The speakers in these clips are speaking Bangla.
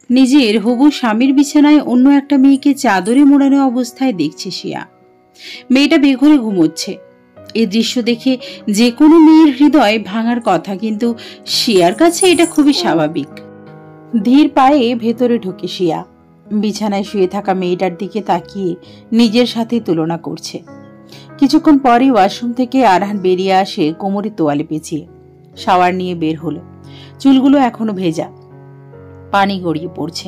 নিজের হবু স্বামীর বিছানায় অন্য একটা মেয়েকে চাদরে মোড়ানো অবস্থায় দেখছে শিয়া। মেয়েটা বেঘরে ঘুমোচ্ছে। এই দৃশ্য দেখে যে কোনো মেয়ের হৃদয় ভাঙার কথা, কিন্তু শিয়ার কাছে এটা খুবই স্বাভাবিক। ধীর পায়ে ভেতরে ঢুকে শিয়া বিছানায় শুয়ে থাকা মেয়েটার দিকে তাকিয়ে নিজের সাথে তুলনা করছে। কিছুক্ষণ পরে ওয়াশরুম থেকে আরহান বেরিয়ে আসে কোমরে তোয়ালে পেঁচিয়ে। শাওয়ার নিয়ে বের হলো। চুলগুলো এখনো ভেজা, পানি গড়িয়ে পড়ছে।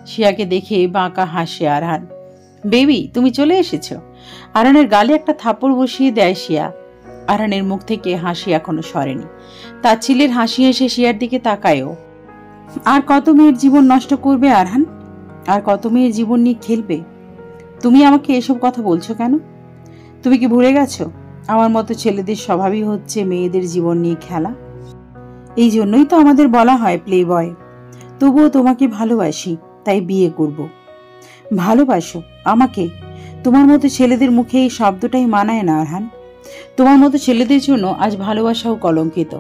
শিয়াকে দেখে বাঁকা হাসে আরহান। বেবি, তুমি চলে এসেছো। আরহানের গালে একটা থাপ্পড় বসিয়ে দেয় শিয়া। আরহানের মুখ থেকে হাসি এখনো সরেনি। তার ছেলের হাসি এসে শিয়ার দিকে তাকায়ও। আর কত মেয়ের জীবন নষ্ট করবে আরহান? আর কত মেয়ের জীবন নিয়ে খেলবে? তুমি আমাকে এসব কথা বলছো কেন? তুমি কি ভুলে গেছো আমার মতো ছেলেদের স্বভাবই হচ্ছে মেয়েদের জীবন নিয়ে খেলা? এই জন্যই তো আমাদের বলা হয় প্লে বয়। তবুও তোমাকে ভালোবাসি, তাই বিয়ে করব। ভালোবাসো আমাকে? তোমার মতো ছেলেদের মুখে এই শব্দটাই মানায় না আরহান। তোমার মতো ছেলেদের জন্য আজ ভালোবাসাও কলঙ্কিত।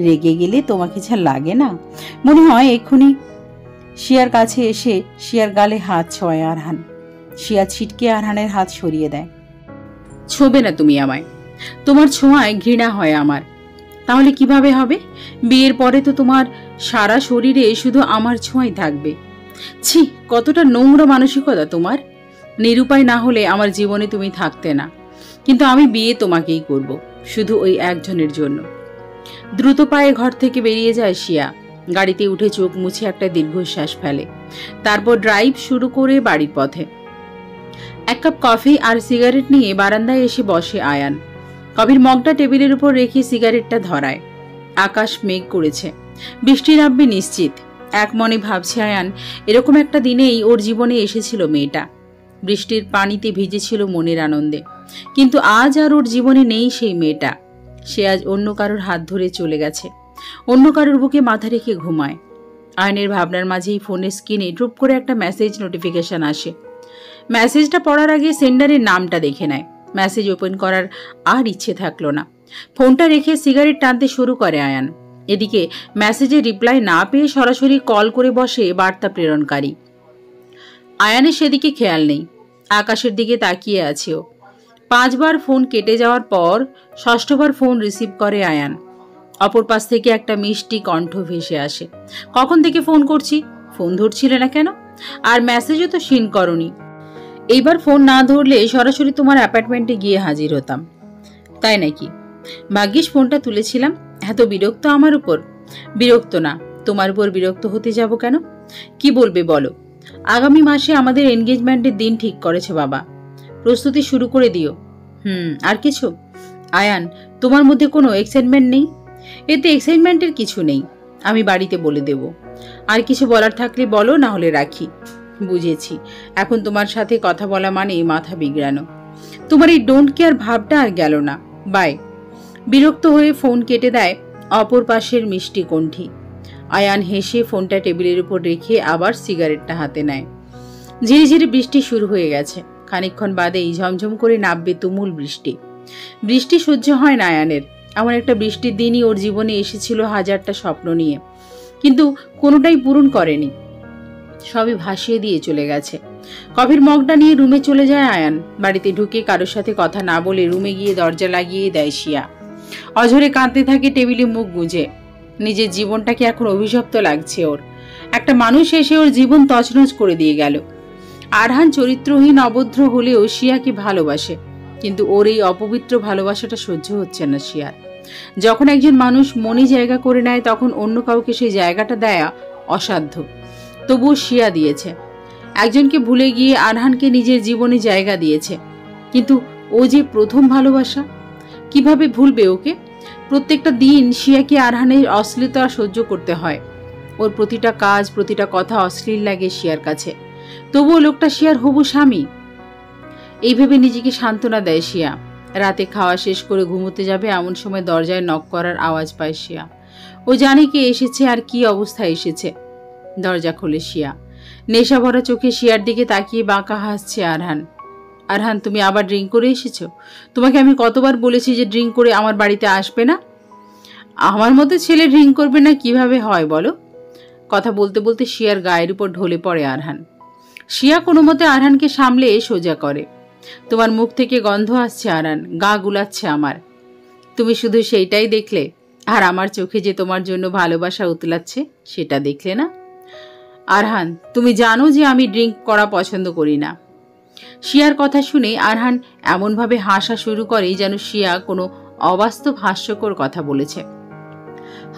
রেগে গেলে তোমাকে যা লাগে না, মনে হয় এক্ষুনি। শিয়ার কাছে এসে শিয়ার গালে হাত ছোঁয় আরহান। শিয়া ছিটকে আরহানের হাত সরিয়ে দেয়। ছোঁবে না তুমি আমায়। তোমার ছোঁয়ায় ঘৃণা হয় আমার। তাহলে কিভাবে হবে? বিয়ের পরে তো তোমার সারা শরীরে শুধু আমার ছোঁয়াই থাকবে। ছি, কতটা নোংরা মানসিকতা তোমার। নিরুপায় না হলে আমার জীবনে তুমি থাকতে না, কিন্তু আমি বিয়ে তোমাকেই করব, শুধু ওই একজনের জন্য। দ্রুত পায়ে ঘর থেকে বেরিয়ে যায় শিয়া। গাড়িতে উঠে চোখ মুছে একটা দীর্ঘশ্বাস ফেলে। তারপর ড্রাইভ শুরু করে বাড়ির পথে। এক কাপ কফি আর সিগারেট নিয়ে বারান্দায় এসে বসে আয়ান। কফির মগটা টেবিলের উপর রেখে সিগারেটটা ধরায়। আকাশ মেঘ করেছে, বৃষ্টি নামবে নিশ্চিত। এক মনে ভাবছে আয়ান, এরকম একটা দিনেই ওর জীবনে এসেছিল মেয়েটা। বৃষ্টির পানিতে ভিজেছিল মনের আনন্দে, কিন্তু আজ আর ওর জীবনে নেই সেই মেয়েটা। সে আজ অন্য কারোর হাত ধরে চলে গেছে, অন্য কারোর বুকে মাথা রেখে ঘুমায়। আয়নের ভাবনার মাঝেই ফোনের স্ক্রিনে ড্রপ করে একটা মেসেজ নোটিফিকেশন আসে। মেসেজটা পড়ার আগে সেন্ডারের নামটা দেখে নেয়। মেসেজ ওপেন করার আর ইচ্ছে থাকলো না। ফোনটা রেখে সিগারেট টানতে শুরু করে আয়ান। এদিকে মেসেজের রিপ্লাই না পেয়ে সরাসরি কল করে বসে বার্তা প্রেরণকারী। আয়ানের সেদিকে খেয়াল নেই, আকাশের দিকে তাকিয়ে আছে ও। 5 বার ফোন কেটে যাওয়ার পর 6বার ফোন রিসিভ করে আয়ান। অপর পাশ থেকে একটা মিষ্টি কণ্ঠ ভেসে আসে। কখন থেকে ফোন করছি, ফোন ধরছিলে না কেন? আর মেসেজও তো সিন করনি। এইবার ফোন না ধরলে সরাসরি তোমার অ্যাপার্টমেন্টে গিয়ে হাজির হতাম। তাই নাকি? ভাগ্যিস ফোনটা তুলেছিলাম। এত বিরক্ত আমার উপর? বিরক্ত না, তোমার উপর বিরক্ত হতে যাব কেন? কি বলবে বলো? আগামী মাসে আমাদের এনগেজমেন্টের দিন ঠিক করেছে বাবা। প্রস্তুতি শুরু করে দিও। আর কিছু? আয়ান, তোমার মধ্যে কোনো এক্সাইটমেন্ট নেই? এতে এক্সাইটমেন্টের কিছু নেই, আমি বাড়িতে বলে দেব। আর কিছু বলার থাকলে বলো, না হলে রাখি। বুঝেছি, এখন তোমার সাথে কথা বলা মানে মাথা বিগড়ানো। তোমার এই ডোন্ট কেয়ার ভাবটা আর গেল না। বাই। বিরক্ত হয়ে ফোন কেটে দেয় অপর পাশের মিষ্টি কণ্ঠী। আয়ান হেসে ফোনটা টেবিলের উপর রেখে আবার সিগারেটটা হাতে নেয়। ঝিরি ঝিরি বৃষ্টি শুরু হয়ে গেছে। খানিকক্ষণ বাদেই ঝমঝম করে নামবে তুমুল বৃষ্টি। বৃষ্টি সহ্য হয় না আয়ানের। এমন একটা বৃষ্টির দিনই ওর জীবনে এসেছিল হাজারটা স্বপ্ন নিয়ে, কিন্তু কোনোটাই পূরণ করেনি। সবই ভাসিয়ে দিয়ে চলে গেছে। কফির মগটা নিয়ে রুমে চলে যায় আয়ান। বাড়িতে ঢুকে কারোর সাথে কথা না বলে রুমে গিয়ে দরজা লাগিয়ে দেয় শিয়া। অঝরে কাঁদতে থাকে টেবিলে মুখ গুঁজে। নিজের জীবনটাকে এখন অভিশপ্ত লাগছে ওর। একটা মানুষ এসে ওর জীবন তছনছ করে দিয়ে গেল। আরহান চরিত্রহীন অভদ্র হলেও শিয়াকে ভালোবাসে, কিন্তু ওর এই অপবিত্র ভালোবাসাটা সহ্য হচ্ছে না শিয়ার। যখন একজন মানুষ মনে জায়গা করে নেয়, তখন অন্য কাউকে সেই জায়গাটা দেয়া অসাধ্য। তবুও শিয়া দিয়েছে। একজনকে ভুলে গিয়ে আরহানকে নিজের জীবনে জায়গা দিয়েছে, কিন্তু ও যে প্রথম ভালোবাসা, কিভাবে ভুলবে ওকে? প্রত্যেকটা দিন শিয়াকে আরহানের অশ্লীলতা সহ্য করতে হয়। ওর প্রতিটা কাজ, প্রতিটা কথা অশ্লীল লাগে শিয়ার কাছে। তবুও লোকটা শিয়ার হবু স্বামী। এইভাবে নিজেকে সান্ত্বনা দেয় শিয়া। রাতে খাওয়া শেষ করে ঘুমোতে যাবে এমন সময় দরজায় নক করার আওয়াজ পায় শিয়া। ও জানে কে এসেছে আর কি অবস্থায় এসেছে। দরজা খোলে শিয়া। নেশা ভরা চোখে শিয়ার দিকে তাকিয়ে বাঁকা হাসছে আরহান। আরহান, তুমি আবার ড্রিঙ্ক করে এসেছো? তোমাকে আমি কতবার বলেছি যে ড্রিঙ্ক করে আমার বাড়িতে আসবে না? আমার মতো ছেলে ড্রিঙ্ক করবে না কিভাবে হয় বলো? কথা বলতে বলতে শিয়ার গায়ের উপর ঢলে পড়ে আরহান। শিয়া কোনো মতে আরহানকে সামলে সোজা করে। তোমার মুখ থেকে গন্ধ আসছে আরহান, গা গুলাচ্ছে আমার। তুমি শুধু সেইটাই দেখলে, আর আমার চোখে যে তোমার জন্য ভালোবাসা উতলাচ্ছে সেটা দেখলে না? আরহান, তুমি জানো যে আমি ড্রিঙ্ক করা পছন্দ করি না। শিয়ার কথা শুনে আরহান এমনভাবে হাসা শুরু করে যেন শিয়া কোনো অবাস্তব হাস্যকর কথা বলেছে।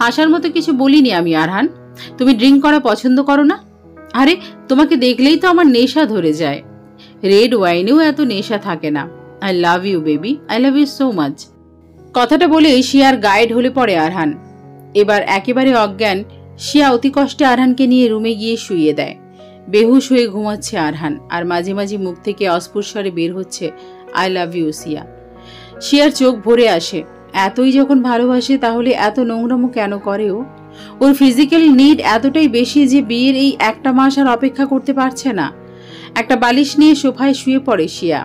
হাসার মতো কিছু বলিনি আমি আরহান। তুমি ড্রিঙ্ক করা পছন্দ করো না? আরে তোমাকে দেখলেই তো আমার নেশা ধরে যায়। রেড ওয়াইনেও এত নেশা থাকে না। I love you baby, I love you so much. কথাটা বলে শিয়ার গায়ে ঢলে পড়ে আরহান। এবার একেবারে অজ্ঞান শিয়া অতি কষ্টে আরহানকে নিয়ে রুমে গিয়ে শুইয়ে দেয়। বেহুশ হয়ে ঘুমাচ্ছে আরহান, আর মাঝে মাঝে মুখ থেকে অস্ফুট স্বরে বের হচ্ছে আই লাভ ইউ শিয়া। শিয়ার চোখ ভরে আসে। এতই যখন ভালোবাসে তাহলে এত নোংরামো কেন করে ও? ওর ফিজিক্যাল নিড এতটাই বেশি যে বিয়ের এই একটা মাস আর অপেক্ষা করতে পারছে না। একটা বালিশ নিয়ে সোফায় শুয়ে পড়ে শিয়া।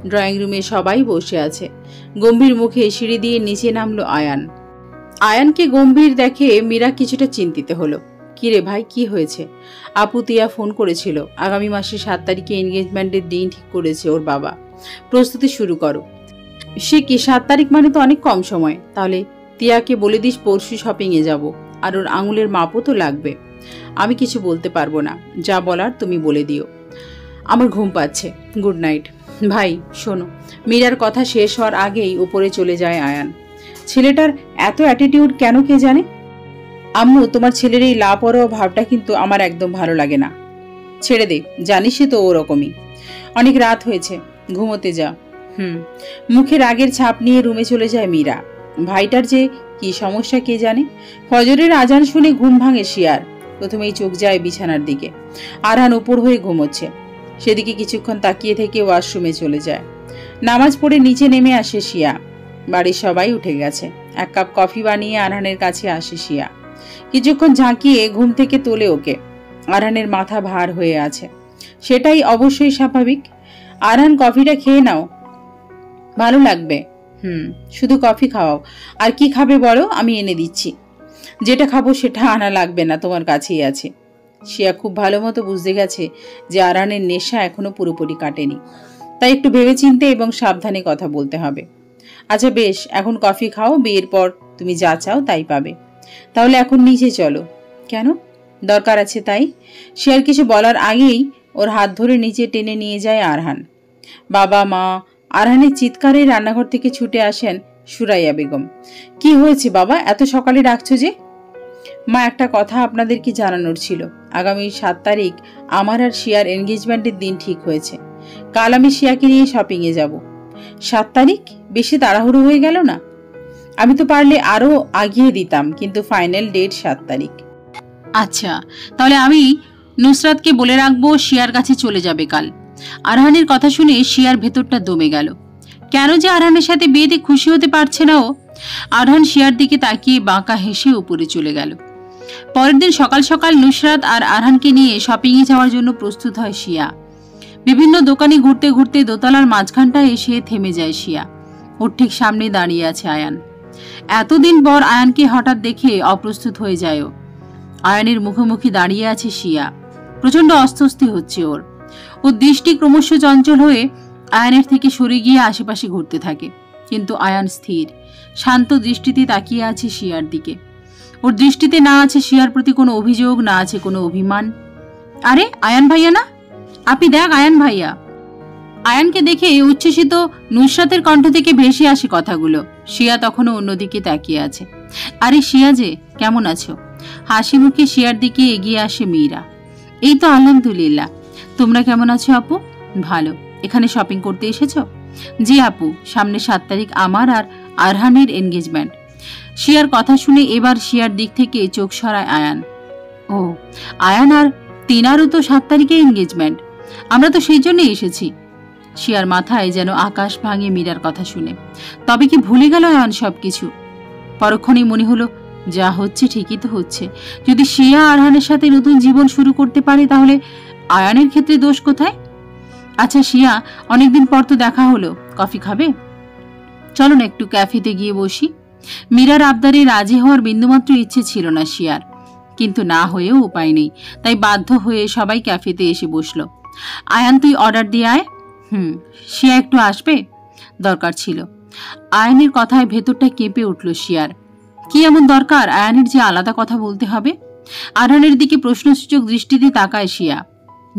ড্রয়িং রুমে সবাই বসে আছে। গম্ভীর মুখে সিঁড়ি দিয়ে নিচে নামলো আয়ান। আয়ানকে গম্ভীর দেখে মীরা কিছুটা চিন্তিত হলো। কিরে ভাই, কি হয়েছে? আপু তিয়া ফোন করেছিল, আগামী মাসে 7 তারিখে এনগেজমেন্টের দিন ঠিক করেছে ওর বাবা। প্রস্তুতি শুরু করো। সে কি 7 তারিখ মানে তো অনেক কম সময়। তাহলে তিয়াকে বলে দিস পরশু শপিংয়ে যাব, আর ওর আঙুলের মাপও তো লাগবে। আমি কিছু বলতে পারবো না, যা বলার তুমি বলে দিও। আমার ঘুম পাচ্ছে, গুড নাইট। ভাই শোনো। মীরার কথা শেষ হওয়ার আগেই উপরে চলে যায় আয়ান। ছেলেটার এত অ্যাটিটিউড কেন কে জানে? আম্মু, তোমার ছেলের এই লাপরোয়া ভাবটা কিন্তু আমার একদম ভালো লাগে না। ছেড়ে দে, জানিসই তো ওরকমই। অনেক রাত হয়েছে, ঘুমোতে যা। মুখে রাগের ছাপ নিয়ে রুমে চলে যায় মীরা। ভাইটার যে কি সমস্যা কে জানে। ফজরের আজান শুনে ঘুম ভাঙে শিয়ার। প্রথমেই চোখ যায় বিছানার দিকে। আরহান উপর হয়ে ঘুমোচ্ছে। সেদিকে কিছুক্ষণ তাকিয়ে থেকে ওয়াশরুমে চলে যায়। নামাজ পড়ে নিচে নেমে আসে শিয়া। বাড়ির সবাই উঠে গেছে। 1 কাপ কফি বানিয়ে আরহানের কাছে আসে শিয়া। কিছুক্ষণ ঝাঁকিয়ে ঘুম থেকে তোলে ওকে। আরহানের মাথা ভার হয়ে আছে। সেটাই অবশ্যই স্বাভাবিক। আরহান, কফিটা খেয়ে নাও, ভালো লাগবে। শুধু কফি খাওয়াও। আর কি খাবে বলো, আমি এনে দিচ্ছি। যেটা খাবো সেটা আনা লাগবে না, তোমার কাছেই আছে। শিয়া খুব ভালো মতো বুঝতে গেছে যে আরহানের নেশা এখনো পুরোপুরি কাটেনি। তাই একটু ভেবেচিন্তে এবং সাবধানে কথা বলতে হবে। আচ্ছা বেশ, এখন কফি খাও, বিয়ের পর তুমি যা চাও তাই পাবে। তাহলে এখন নিচে চলো। কেন? দরকার আছে তাই। শিয়ার কিছু বলার আগেই ওর হাত ধরে নিচে টেনে নিয়ে যায় আরহান। বাবা মা আরহানের চিৎকারে রান্নাঘর থেকে ছুটে আসেন সুরাইয়া বেগম। কি হয়েছে বাবা, এত সকালে ডাকছো যে? মা, একটা কথা আপনাদের কি জানানোর ছিল। আগামী 7 তারিখ আমার আর শিয়ার এনগেজমেন্টের দিন ঠিক হয়েছে। কাল আমি শিয়াকে নিয়ে শপিংয়ে যাব। 7 তারিখ? বেশি তাড়াহুড়ো হয়ে গেল না? আমি তো পারলে আরো আগিয়ে দিতাম, কিন্তু ফাইনাল ডেট 7 তারিখ। আচ্ছা, তাহলে আমি নুসরাতকে বলে রাখবো শিয়ার কাছে চলে যাবে কাল। আরহানের কথা শুনে শিয়ার ভেতরটা দমে গেল। কেন যে আরহানের সাথে বিয়েতে খুশি হতে পারছে না ও? আরহান শিয়ার দিকে তাকিয়ে বাঁকা হেসে উপরে চলে গেল। পরের দিন সকাল সকাল নুসরাত আর আরহানকে নিয়ে শপিংয়ে যাওয়ার জন্য প্রস্তুত হয় শিয়া। বিভিন্ন দোকানে ঘুরতে ঘুরতে দোতলার মাঝখানটায় এসে থেমে যায় শিয়া। ওর ঠিক সামনে দাঁড়িয়ে আছে আয়ান। এতদিন পর আয়ানকে হঠাৎ দেখে অপ্রস্তুত হয়ে যায় ও। আয়ানের মুখোমুখি দাঁড়িয়ে আছে শিয়া। প্রচন্ড অস্বস্তি হচ্ছে ওর। ওর দৃষ্টি ক্রমশ চঞ্চল হয়ে আয়ানের থেকে সরে গিয়ে আশেপাশে ঘুরতে থাকে। কিন্তু আয়ান স্থির শান্ত দৃষ্টিতে তাকিয়ে আছে শিয়ার দিকে। ওর দৃষ্টিতে না আছে শিয়ার প্রতি কোনো অভিযোগ, না আছে কোনো অভিমান। আরে আয়ান ভাইয়া না? আপনি দেখ আয়ান ভাইয়া। আয়ানকে দেখে উচ্ছ্বসিত নুসরাতের কণ্ঠ থেকে ভেসে আসে কথাগুলো। শিয়া তখনও অন্যদিকে তাকিয়ে আছে। আরে শিয়া যে, কেমন আছো? হাসি মুখে শিয়ার দিকে এগিয়ে আসে মীরা। এই তো আলহামদুলিল্লাহ। তোমরা কেমন আছো আপু? ভালো। এখানে শপিং করতে এসেছো? জি আপু, সামনে 7 তারিখ আমার আর আরহানের এনগেজমেন্ট। শিয়ার কথা শুনে এবার শিয়ার দিক থেকে চোখ সরায় আয়ান। ও, আয়ান আর তিনারও তো 7 তারিখে এনগেজমেন্ট। আমরা তো সেই জন্যই এসেছি। শিয়ার মাথায় যেন আকাশ ভাঙে মীরার কথা শুনে। তবে কি ভুলে গেল আয়ান সবকিছু? পরক্ষণেই মনে হলো, যা হচ্ছে ঠিকই তো হচ্ছে। যদি শিয়া আরহানের সাথে নতুন জীবন শুরু করতে পারে তাহলে আয়ানের ক্ষেত্রে দোষ কোথায়? আচ্ছা শিয়া, অনেকদিন পর তো দেখা হলো, কফি খাবে? চলো না একটু ক্যাফেতে গিয়ে বসি। মীরার আবদারে রাজি হওয়ার বিন্দুমাত্র ইচ্ছে ছিল না শিয়ার, কিন্তু না হয়েও উপায় নেই, তাই বাধ্য হয়ে সবাই ক্যাফেতে এসে বসলো। আয়ান, তুই অর্ডার দিয়ে আয়। শিয়া একটু আসবে? দরকার ছিল। আয়ানের কথায় ভেতরটা কেঁপে উঠল শিয়ার। কি এমন দরকার আয়ানের যে আলাদা কথা বলতে হবে? আরহানের দিকে প্রশ্নসূচক দৃষ্টিতে তাকায় শিয়া।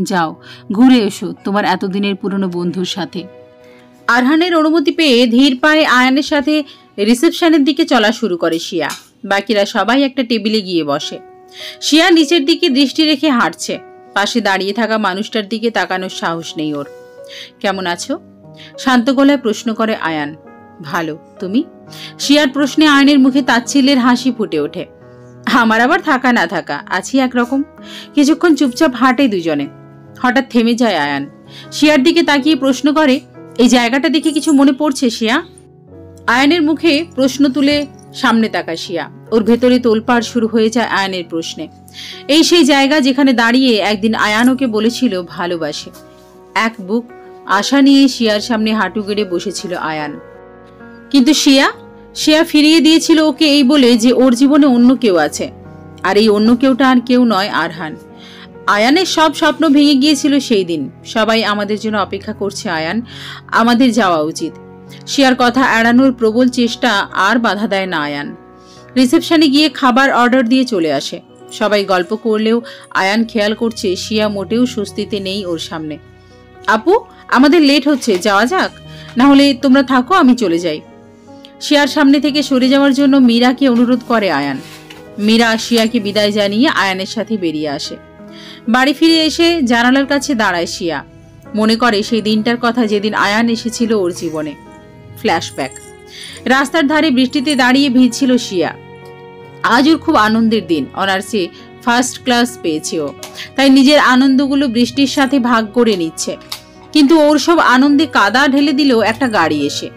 যাও, ঘুরে এসো তোমার এতদিনের পুরনো বন্ধুর সাথে। আরহানের অনুমতি পেয়ে ধীর পায়ে আয়ানের সাথে রিসেপশনের দিকে চলা শুরু করে শিয়া। বাকিরা সবাই একটা টেবিলে গিয়ে বসে। শিয়া নিচের দিকে দৃষ্টি রেখে হাঁটছে। পাশে দাঁড়িয়ে থাকা মানুষটার দিকে তাকানোর সাহস নেই ওর। কেমন আছো? শান্ত গলায় প্রশ্ন করে আয়ান। ভালো, তুমি? শিয়ার প্রশ্নে আয়ানের মুখে তাচ্ছিল্যের হাসি ফুটে ওঠে। আমার আবার থাকা না থাকা, আছি একরকম। কিছুক্ষণ চুপচাপ হাঁটে দুজনে। হঠাৎ থেমে যায় আয়ান। শিয়ার দিকে তাকিয়ে প্রশ্ন করে, এই জায়গাটা দেখে কিছু মনে পড়ছে শিয়া? আয়ানের মুখে প্রশ্ন তুলে সামনে তাকায় শিয়া। ওর ভেতরে তোলপাড় শুরু হয়ে যায় আয়ানের প্রশ্নে। এই সেই জায়গা যেখানে দাঁড়িয়ে একদিন আয়ান ওকে বলেছিল ভালোবাসে। এক বুক আশা নিয়ে শিয়ার সামনে হাঁটু গেড়ে বসেছিল আয়ান। কিন্তু শিয়া ফিরিয়ে দিয়েছিল ওকে এই বলে যে ওর জীবনে অন্য কেউ আছে, আর এই অন্য কেউটা আর কেউ নয়, আরহান। আয়ানের সব স্বপ্ন ভেঙে গিয়েছিল সেই দিন। সবাই আমাদের জন্য অপেক্ষা করছে আয়ান, আমাদের যাওয়া উচিত। শিয়ার কথা এড়ানোর প্রবল চেষ্টা আর বাধা দেয় না আয়ান। রিসেপশনে গিয়ে খাবার অর্ডার দিয়ে চলে আসে। সবাই গল্প করলেও আয়ান খেয়াল করছে শিয়া মোটেও স্বস্তিতে নেই ওর সামনে। আপু, আমাদের লেট হচ্ছে, যাওয়া যাক? না হলে তোমরা থাকো, আমি চলে যাই। শিয়ার সামনে থেকে সরে যাওয়ার জন্য মীরাকে অনুরোধ করে আয়ান। মীরা শিয়াকে বিদায় জানিয়ে আয়ানের সাথে বেরিয়ে আসে। বাড়ি ফিরে এসে জানালার কাছে দাঁড়ায় শিয়া। মনে করে সেই দিনটার কথা যেদিন আয়ান এসেছিল ওর জীবনে। ফ্ল্যাশব্যাক। রাস্তার ধারে বৃষ্টিতে দাঁড়িয়ে ভিজছিল শিয়া। আজ ওর খুব আনন্দের দিন। অনার্সে ফার্স্ট ক্লাস পেয়েছে ও, তাই নিজের আনন্দগুলো বৃষ্টির সাথে ভাগ করে নিচ্ছে। কিন্তু ওর সব আনন্দে কাদা ঢেলে দিল একটা গাড়ি এসে।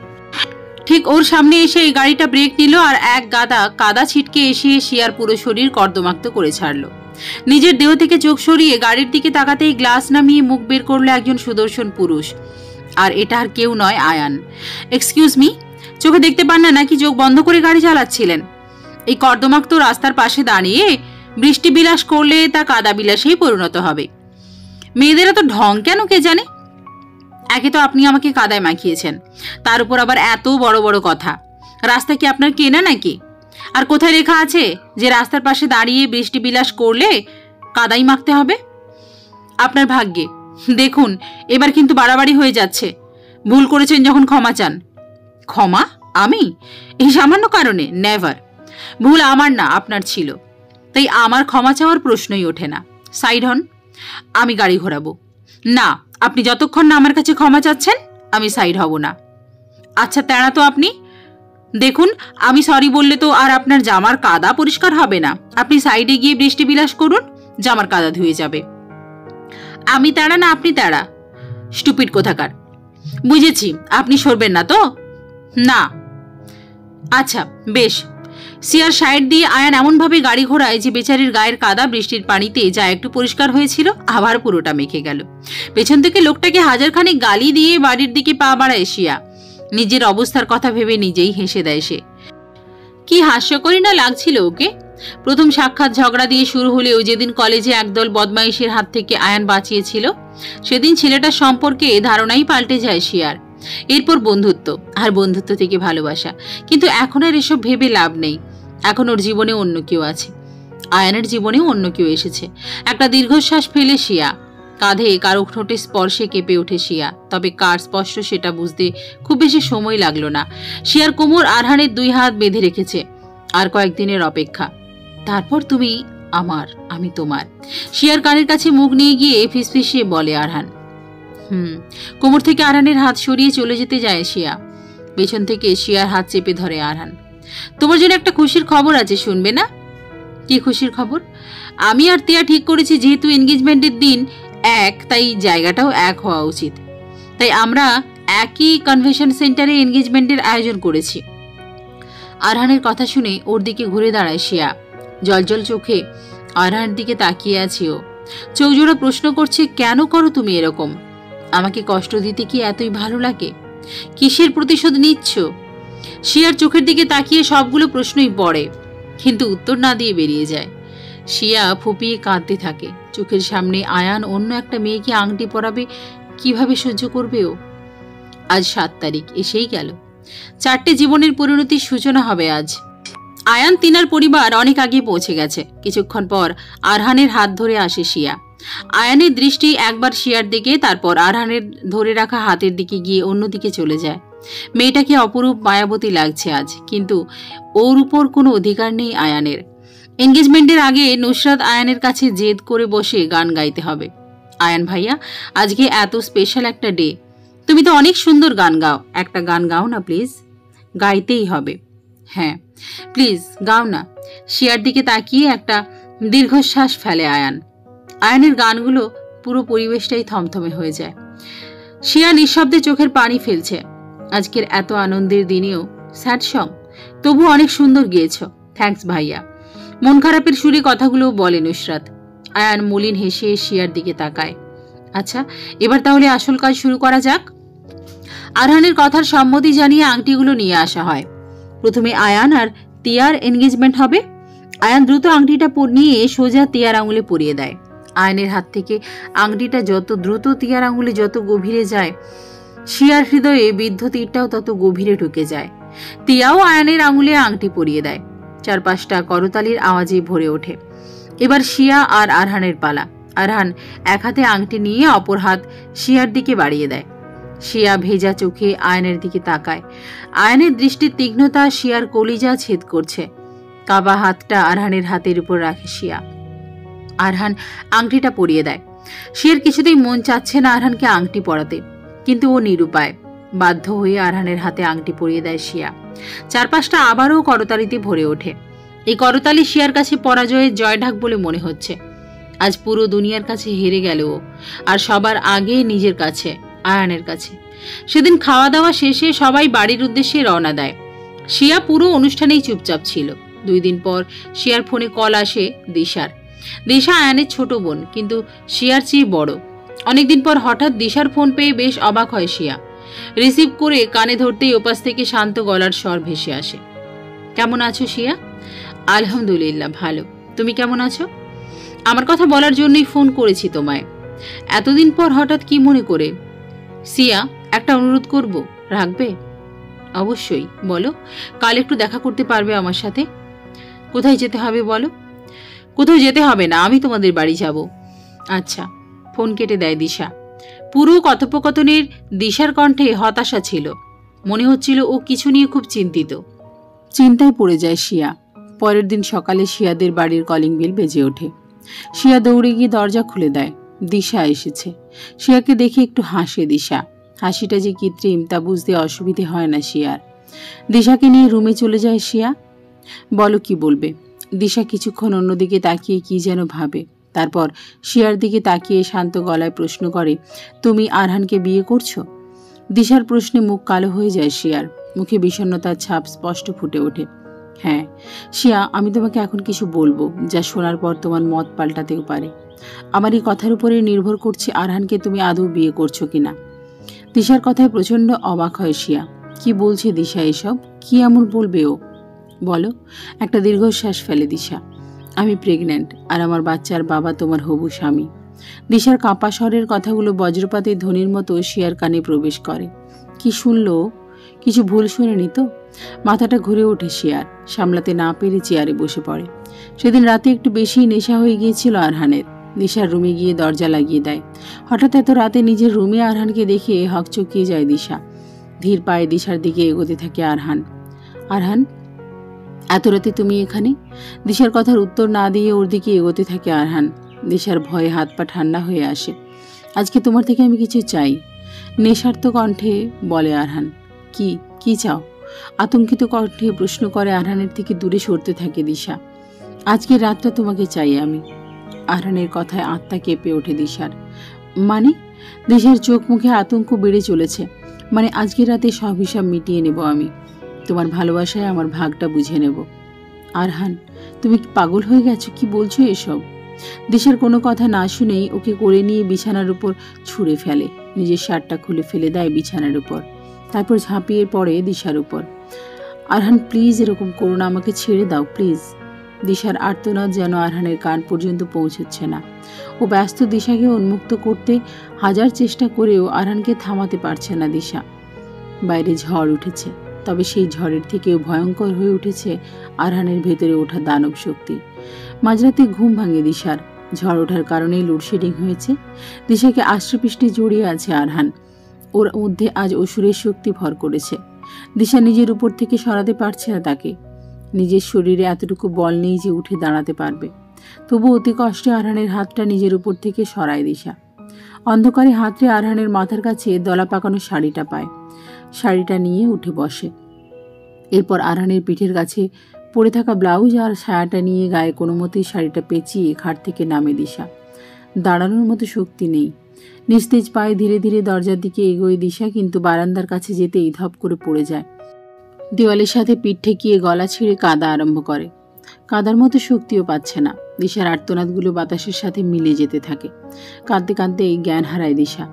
ঠিক ওর সামনে এসে এই গাড়িটা ব্রেক নিল আর এক গাদা কাদা ছিটকে এসে শিয়ার পুরো শরীর কর্দমাক্ত করে ছাড়লো। নিজের দেহ থেকে চোখ সরিয়ে গাড়ির দিকে তাকাতেই গ্লাস নামিয়ে মুখ বের করলো একজন সুদর্শন পুরুষ। আর এটা আর কেউ নয়, আয়ান। এক্সকিউজ মি, চোখে দেখতে পান না নাকি চোখ বন্ধ করে গাড়ি চালাচ্ছিলেন? এই কর্দমাক্ত রাস্তার পাশে দাঁড়িয়ে বৃষ্টি বিলাস করলে তা কাদা বিলাসেই পরিণত হবে। মেয়েদেরা তো ঢং কেন কে জানে। একে তো আপনি আমাকে কাদায় মাখিয়েছেন, তার উপর আবার এত বড় বড় কথা। রাস্তা কি আপনার কেনা নাকি? আর কোথায় লেখা আছে যে রাস্তার পাশে দাঁড়িয়ে বৃষ্টি বিলাস করলে কাদাই মাখতে হবে? আপনার ভাগ্যে। দেখুন, এবার কিন্তু বাড়াবাড়ি হয়ে যাচ্ছে। ভুল করেছেন যখন ক্ষমা চান। ক্ষমা? আমি? এই সামান্য কারণে? নেভার। ভুল আমার না, আপনার ছিল, তাই আমার ক্ষমা চাওয়ার প্রশ্নই ওঠে না। সাইড হন, আমি গাড়ি ঘোরাবো। না, আপনি যতক্ষণ না আমার কাছে ক্ষমা চাচ্ছেন আমি সাইড হব না। আচ্ছা তেড়া তো আপনি। দেখুন, আমি সরি বললে তো আর আপনার জামার কাদা পরিষ্কার হবে না। আপনি সাইডে গিয়ে বৃষ্টি বিলাস করুন, জামার কাদা ধুয়ে যাবে। আমি তেড়া না আপনি তেড়া? স্টুপিড কোথাকার। বুঝেছি, আপনি সরবেন না তো? না। আচ্ছা বেশ। সিয়ার সাইড দিয়ে আয়ান এমনভাবে গাড়ি ঘোড়ায় যে বেচারির গায়ের কাদা বৃষ্টির পানিতে যা একটু পরিষ্কার হয়েছিল আবার পুরোটা মেখে গেল। পেছন থেকে লোকটাকে হাজারখানেক গালি দিয়ে বাড়ির দিকে পা বাড়ায় শিয়া। নিজের অবস্থার কথা ভেবে নিজেই হেসে দেয় সে। কি হাস্যকরই না লাগছিল ওকে। প্রথম সাক্ষাৎ ঝগড়া দিয়ে শুরু হলেও যেদিন কলেজে একদল বদমাইশের হাত থেকে আয়ান বাঁচিয়েছিল সেদিন ছেলেটার সম্পর্কে ধারণাই পাল্টে যায় শিয়ার। এরপর বন্ধুত্ব, আর বন্ধুত্ব থেকে ভালোবাসা। কিন্তু এখন আর এসব ভেবে লাভ নেই। এখন ওর জীবনে অন্য কেউ আছে। আয়ানের জীবনেও অন্য কেউ এসেছে। একটা দীর্ঘশ্বাস ফেলে শিয়া। কাঁধে কারো ঠোঁটে স্পর্শে কেঁপে ওঠে শিয়া। তবে কার স্পর্শ সেটা বুঝতে খুব বেশি সময় লাগলো না। শিয়ার কোমর আরহানের 2 হাত বেঁধে রেখেছে। আর কয়েকদিনের অপেক্ষা, তারপর তুমি আমার, আমি তোমার। শিয়ার কানের কাছে মুখ নিয়ে গিয়ে ফিসফিসিয়ে বলে আরহান। কোমর থেকে আরহানের হাত সরিয়ে চলে যেতে যায় শিয়া। পেছন থেকে শিয়ার হাত চেপে ধরে আরহান। তোমার জন্য একটা খুশির খবর আছে, শুনবে না? কি খুশির খবর? আমি আর তিয়া ঠিক করেছি যেহেতু এনগেজমেন্টের দিন এক, তাই জায়গাটাও এক হওয়া উচিত। তাই আমরা একই কনভেনশন সেন্টারে এনগেজমেন্টের আয়োজন করেছি। আরহানের কথা শুনে ওর দিকে ঘুরে দাঁড়ায় শিয়া। জলজল চোখে আরহানের দিকে তাকিয়ে আছে ও। চোখ জোড়া প্রশ্ন করছে, কেন করো তুমি এরকম? আমাকে কষ্ট দিতে কি এতই ভালো লাগে? কিসের প্রতিশোধ নিচ্ছ? শিয়ার চোখের দিকে তাকিয়ে সবগুলো প্রশ্নই পড়ে, কিন্তু উত্তর না দিয়ে বেরিয়ে যায়। শিয়া ফুপিয়ে কাঁদতে থাকে। চোখের সামনে আয়ান অন্য একটা মেয়েকে আংটি পরাবে, কিভাবে সহ্য করবে ও? আজ 7 তারিখ এসেই গেল। 4টে জীবনের পরিণতির সূচনা হবে আজ। আয়ান তিনার পরিবার অনেক আগে পৌঁছে গেছে। কিছুক্ষণ পর আরহানের হাত ধরে আসে শিয়া। আয়ানের দৃষ্টি একবার শিয়ার দিকে, তারপর আরহানের ধরে রাখা হাতের দিকে গিয়ে অন্যদিকে চলে যায়। মেয়েটাকে অপরূপ মায়াবতী লাগছে আজ, কিন্তু ওর উপর কোনো অধিকার নেই আয়ানের। এনগেজমেন্টের আগে নুসরাত আয়ানের কাছে জেদ করে বসে গান গাইতে হবে। আয়ান ভাইয়া, আজকে এত স্পেশাল একটা ডে, তুমি তো অনেক সুন্দর গান গাও, একটা গান গাও না প্লিজ। গাইতেই হবে। হ্যাঁ প্লিজ গাও না। শিয়ার দিকে তাকিয়ে একটা দীর্ঘশ্বাস ফেলে আয়ান। আয়ানের গানগুলো পুরো পরিবেশটাই থমথমে হয়ে যায়। শিয়া নিঃশব্দে চোখের পানি ফেলছে। আজকের এত আনন্দের দিনেও স্যাড সং, তবু অনেক সুন্দর গেয়েছ, থ্যাঙ্কস ভাইয়া। মন খারাপের সুরে কথাগুলো বলে নুসরাত। আয়ান মলিন হেসে শিয়ার দিকে তাকায়। আচ্ছা, এবার তাহলে আসল কাজ শুরু করা যাক। আরহানের কথার সম্মতি জানিয়ে আংটিগুলো নিয়ে আসা হয়। প্রথমে আয়ান আর তিয়ার এনগেজমেন্ট হবে। আয়ান দ্রুত আংটিটা নিয়ে সোজা তিয়ার আঙুলে পরিয়ে দেয়। আয়ানের হাত থেকে আংটিটা যত দ্রুত তিয়ার আঙুলে যত গভীরে যায়, শিয়ার হৃদয়ে বিদ্ধ তীরটাও তত গভীরে ঢুকে যায়। তিয়াও আয়ানের আঙুলে আংটি পরিয়ে দেয়। চারপাশটা করতালির আওয়াজে ভরে ওঠে। এবার শিয়া আর আরহানের পালা। আরহান এক হাতে আংটি নিয়ে অপর হাত শিয়ার দিকে বাড়িয়ে দেয়। শিয়া ভেজা চোখে আয়ানের দিকে তাকায়। আয়ানের দৃষ্টির তীক্ষ্ণতা শিয়ার কলিজা ছেদ করছে। কাবা হাতটা আরহানের হাতের উপর রাখে শিয়া। আরহান আংটিটা পরিয়ে দেয়। শিয়ার কিছুতেই মন চাচ্ছে না আরহানকে আংটি পরাতে, কিন্তু ও নিরুপায়। বাধ্য হয়ে আরহানের হাতে আংটি পরিয়ে দেয় শিয়া। চারপাশটা আবারও করতালিতে ভরে ওঠে। এই করতালি শিয়ার কাছে পরাজয়ের জয়ঢাক বলে মনে হচ্ছে। আজ পুরো দুনিয়ার কাছে হেরে গেল ও, আর সবার আগে নিজের কাছে, আয়ানের কাছে। সেদিন খাওয়া দাওয়া শেষে সবাই বাড়ির উদ্দেশ্যে রওনা দেয়। শিয়া পুরো অনুষ্ঠানেই চুপচাপ ছিল। 2 দিন পর শিয়ার ফোনে কল আসে দিশার। দিশা আয়ানের ছোট বোন, কিন্তু শিয়ার চেয়ে বড়। অনেকদিন পর হঠাৎ দিশার ফোন পেয়ে বেশ অবাক হয় শিয়া। রিসিভ করে কানে ধরতেই ওপাশ থেকে শান্ত গলার স্বর ভেসে আসে। কেমন আছো শিয়া? আলহামদুলিল্লাহ ভালো, তুমি কেমন আছো? আমার কথা বলার জন্যই ফোন করেছি তোমায়। এতদিন পর হঠাৎ কি মনে করে? সিয়া, একটা অনুরোধ করব, রাখবে? অবশ্যই, বলো। কাল একটু দেখা করতে পারবে আমার সাথে? কোথায় যেতে হবে বলো? কোথাও যেতে হবে না, আমি তোমাদের বাড়ি যাব। আচ্ছা। ফোন কেটে দেয় দিশা। পুরো কথোপকথনের দিশার কণ্ঠে হতাশা ছিল। মনে হচ্ছিল ও কিছু নিয়ে খুব চিন্তিত। চিন্তায় পড়ে যায় শিয়া। পরের দিন সকালে শিয়াদের বাড়ির কলিং বেল বেজে ওঠে। শিয়া দৌড়ে গিয়ে দরজা খুলে দেয়। দিশা এসেছে। শিয়াকে দেখে একটু হাসে দিশা। হাসিটা যে কৃত্রিম তা বুঝতে অসুবিধে হয় না শিয়ার। দিশাকে নিয়ে রুমে চলে যায় শিয়া। বলো কি বলবে? দিশা কিছুক্ষণ অন্যদিকে তাকিয়ে কি যেন ভাবে। তারপর শিয়ার দিকে তাকিয়ে শান্ত গলায় প্রশ্ন করে, তুমি আরহানকে বিয়ে করছো? দিশার প্রশ্নে মুখ কালো হয়ে যায় শিয়ার। মুখে বিষণ্ণতার ছাপ স্পষ্ট ফুটে ওঠে। হ্যাঁ শিয়া, আমি তোমাকে এখন কিছু বলবো যা শোনার পর তোমার মত পাল্টাতেও পারে। আমার এই কথার উপরে নির্ভর করছে আরহানকে তুমি আদৌ বিয়ে করছো কিনা। দিশার কথায় প্রচন্ড অবাক হয় শিয়া। কি বলছে দিশা এসব? কি এমন বলবে ও? বলো। একটা দীর্ঘশ্বাস ফেলে দিশা। আমি প্রেগন্যান্ট, আর আমার বাচ্চার বাবা তোমার হবু স্বামী। দিশার কাঁপা স্বরের কথাগুলো বজ্রপাতের ধ্বনির মতো শিয়ার কানে প্রবেশ করে। কি শুনলো? কিছু ভুল শুনেনি তো? মাথাটা ঘুরে ওঠে শিয়ার। সামলাতে না পেরে চেয়ারে বসে পড়ে। সেদিন রাতে একটু বেশি নেশা হয়ে গিয়েছিল আরহানের। দিশার রুমে গিয়ে দরজা লাগিয়ে দেয়। হঠাৎ এত রাতে নিজের রুমে আরহানকে দেখে হকচকিয়ে যায় দিশা। ধীর পায়ে দিশার দিকে এগোতে থাকে আরহান। আরহান, এত রাতে তুমি এখানে? দিশার কথার উত্তর না দিয়ে ওর দিকে এগোতে থাকে আরহান। দিশার ভয়ে হাত পা ঠান্ডা হয়ে আসে। আজকে তোমার থেকে আমি কিছু চাই, নেশার্ত কণ্ঠে বলে আরহান। কি কি চাও? আতঙ্কিত কণ্ঠে প্রশ্ন করে আরহানের থেকে দূরে সরতে থাকে দিশা। আজকের রাতটা তোমাকে চাই আমি। আরহানের কথায় আত্মা কেঁপে ওঠে দিশার। মানে? দিশার চোখ মুখে আতঙ্ক বেড়ে চলেছে। মানে আজকের রাতে সব হিসাব মিটিয়ে নেব আমি। তোমার ভালোবাসায় আমার ভাগটা বুঝে নেব। আরহান, তুমি কি পাগল হয়ে গেছো? কি বলছো এসব? দিশার কোনো কথা না শুনেই ওকে করে নিয়ে বিছানার উপর ছুঁড়ে ফেলে। নিজের শার্টটা খুলে ফেলে দেয় বিছানার উপর। তারপর ঝাঁপিয়ে পড়ে দিশার উপর। আরহান প্লিজ এরকম করো না, আমাকে ছেড়ে দাও প্লিজ। দিশার আর্তনাদ যেন আরহানের কান পর্যন্ত পৌঁছচ্ছে না। ও ব্যস্ত দিশাকে উন্মুক্ত করতে হাজার চেষ্টা করেও আরহানকে থামাতে পারছে না দিশা। বাইরে ঝড় উঠেছে, তবে সেই ঝড়ের থেকেও ভয়ঙ্কর হয়ে উঠেছে আরহানের ভেতরে ওঠা দানব শক্তি। মাঝরাতে ঘুম ভাঙে দিশার। ঝড় ওঠার কারণেই লোডশেডিং হয়েছে। দিশাকে আষ্টপৃষ্টে জড়িয়ে আছে আরহান। ওর মধ্যে আজ অসুরের শক্তি ভর করেছে। দিশা নিজের উপর থেকে সরাতে পারছে না তাকে। নিজের শরীরে এতটুকু বল নেই যে উঠে দাঁড়াতে পারবে। তবু অতি কষ্টে আরহানের হাতটা নিজের উপর থেকে সরায় দিশা। অন্ধকারে হাতরে আরহানের মাথার কাছে দলা পাকানো শাড়িটা পায়। শাড়িটা নিয়ে উঠে বসে। এরপর আরহানের পিঠের কাছে পরে থাকা ব্লাউজ আর ছায়াটা নিয়ে গায়ে কোনো মতেই শাড়িটা পেঁচিয়ে খাট থেকে নামে দিশা। দাঁড়ানোর মতো শক্তি নেই। নিস্তেজ পায়ে ধীরে ধীরে দরজার দিকে এগোয় দিশা, কিন্তু বারান্দার কাছে যেতেই ধপ করে পড়ে যায়। দেওয়ালের সাথে পিঠ ঠেকিয়ে গলা ছিঁড়ে কাঁদা আরম্ভ করে। কাঁদার মতো শক্তিও পাচ্ছে না। দিশার আর্তনাদগুলো বাতাসের সাথে মিলে যেতে থাকে। কাঁদতে কাঁদতে জ্ঞান হারায় দিশা।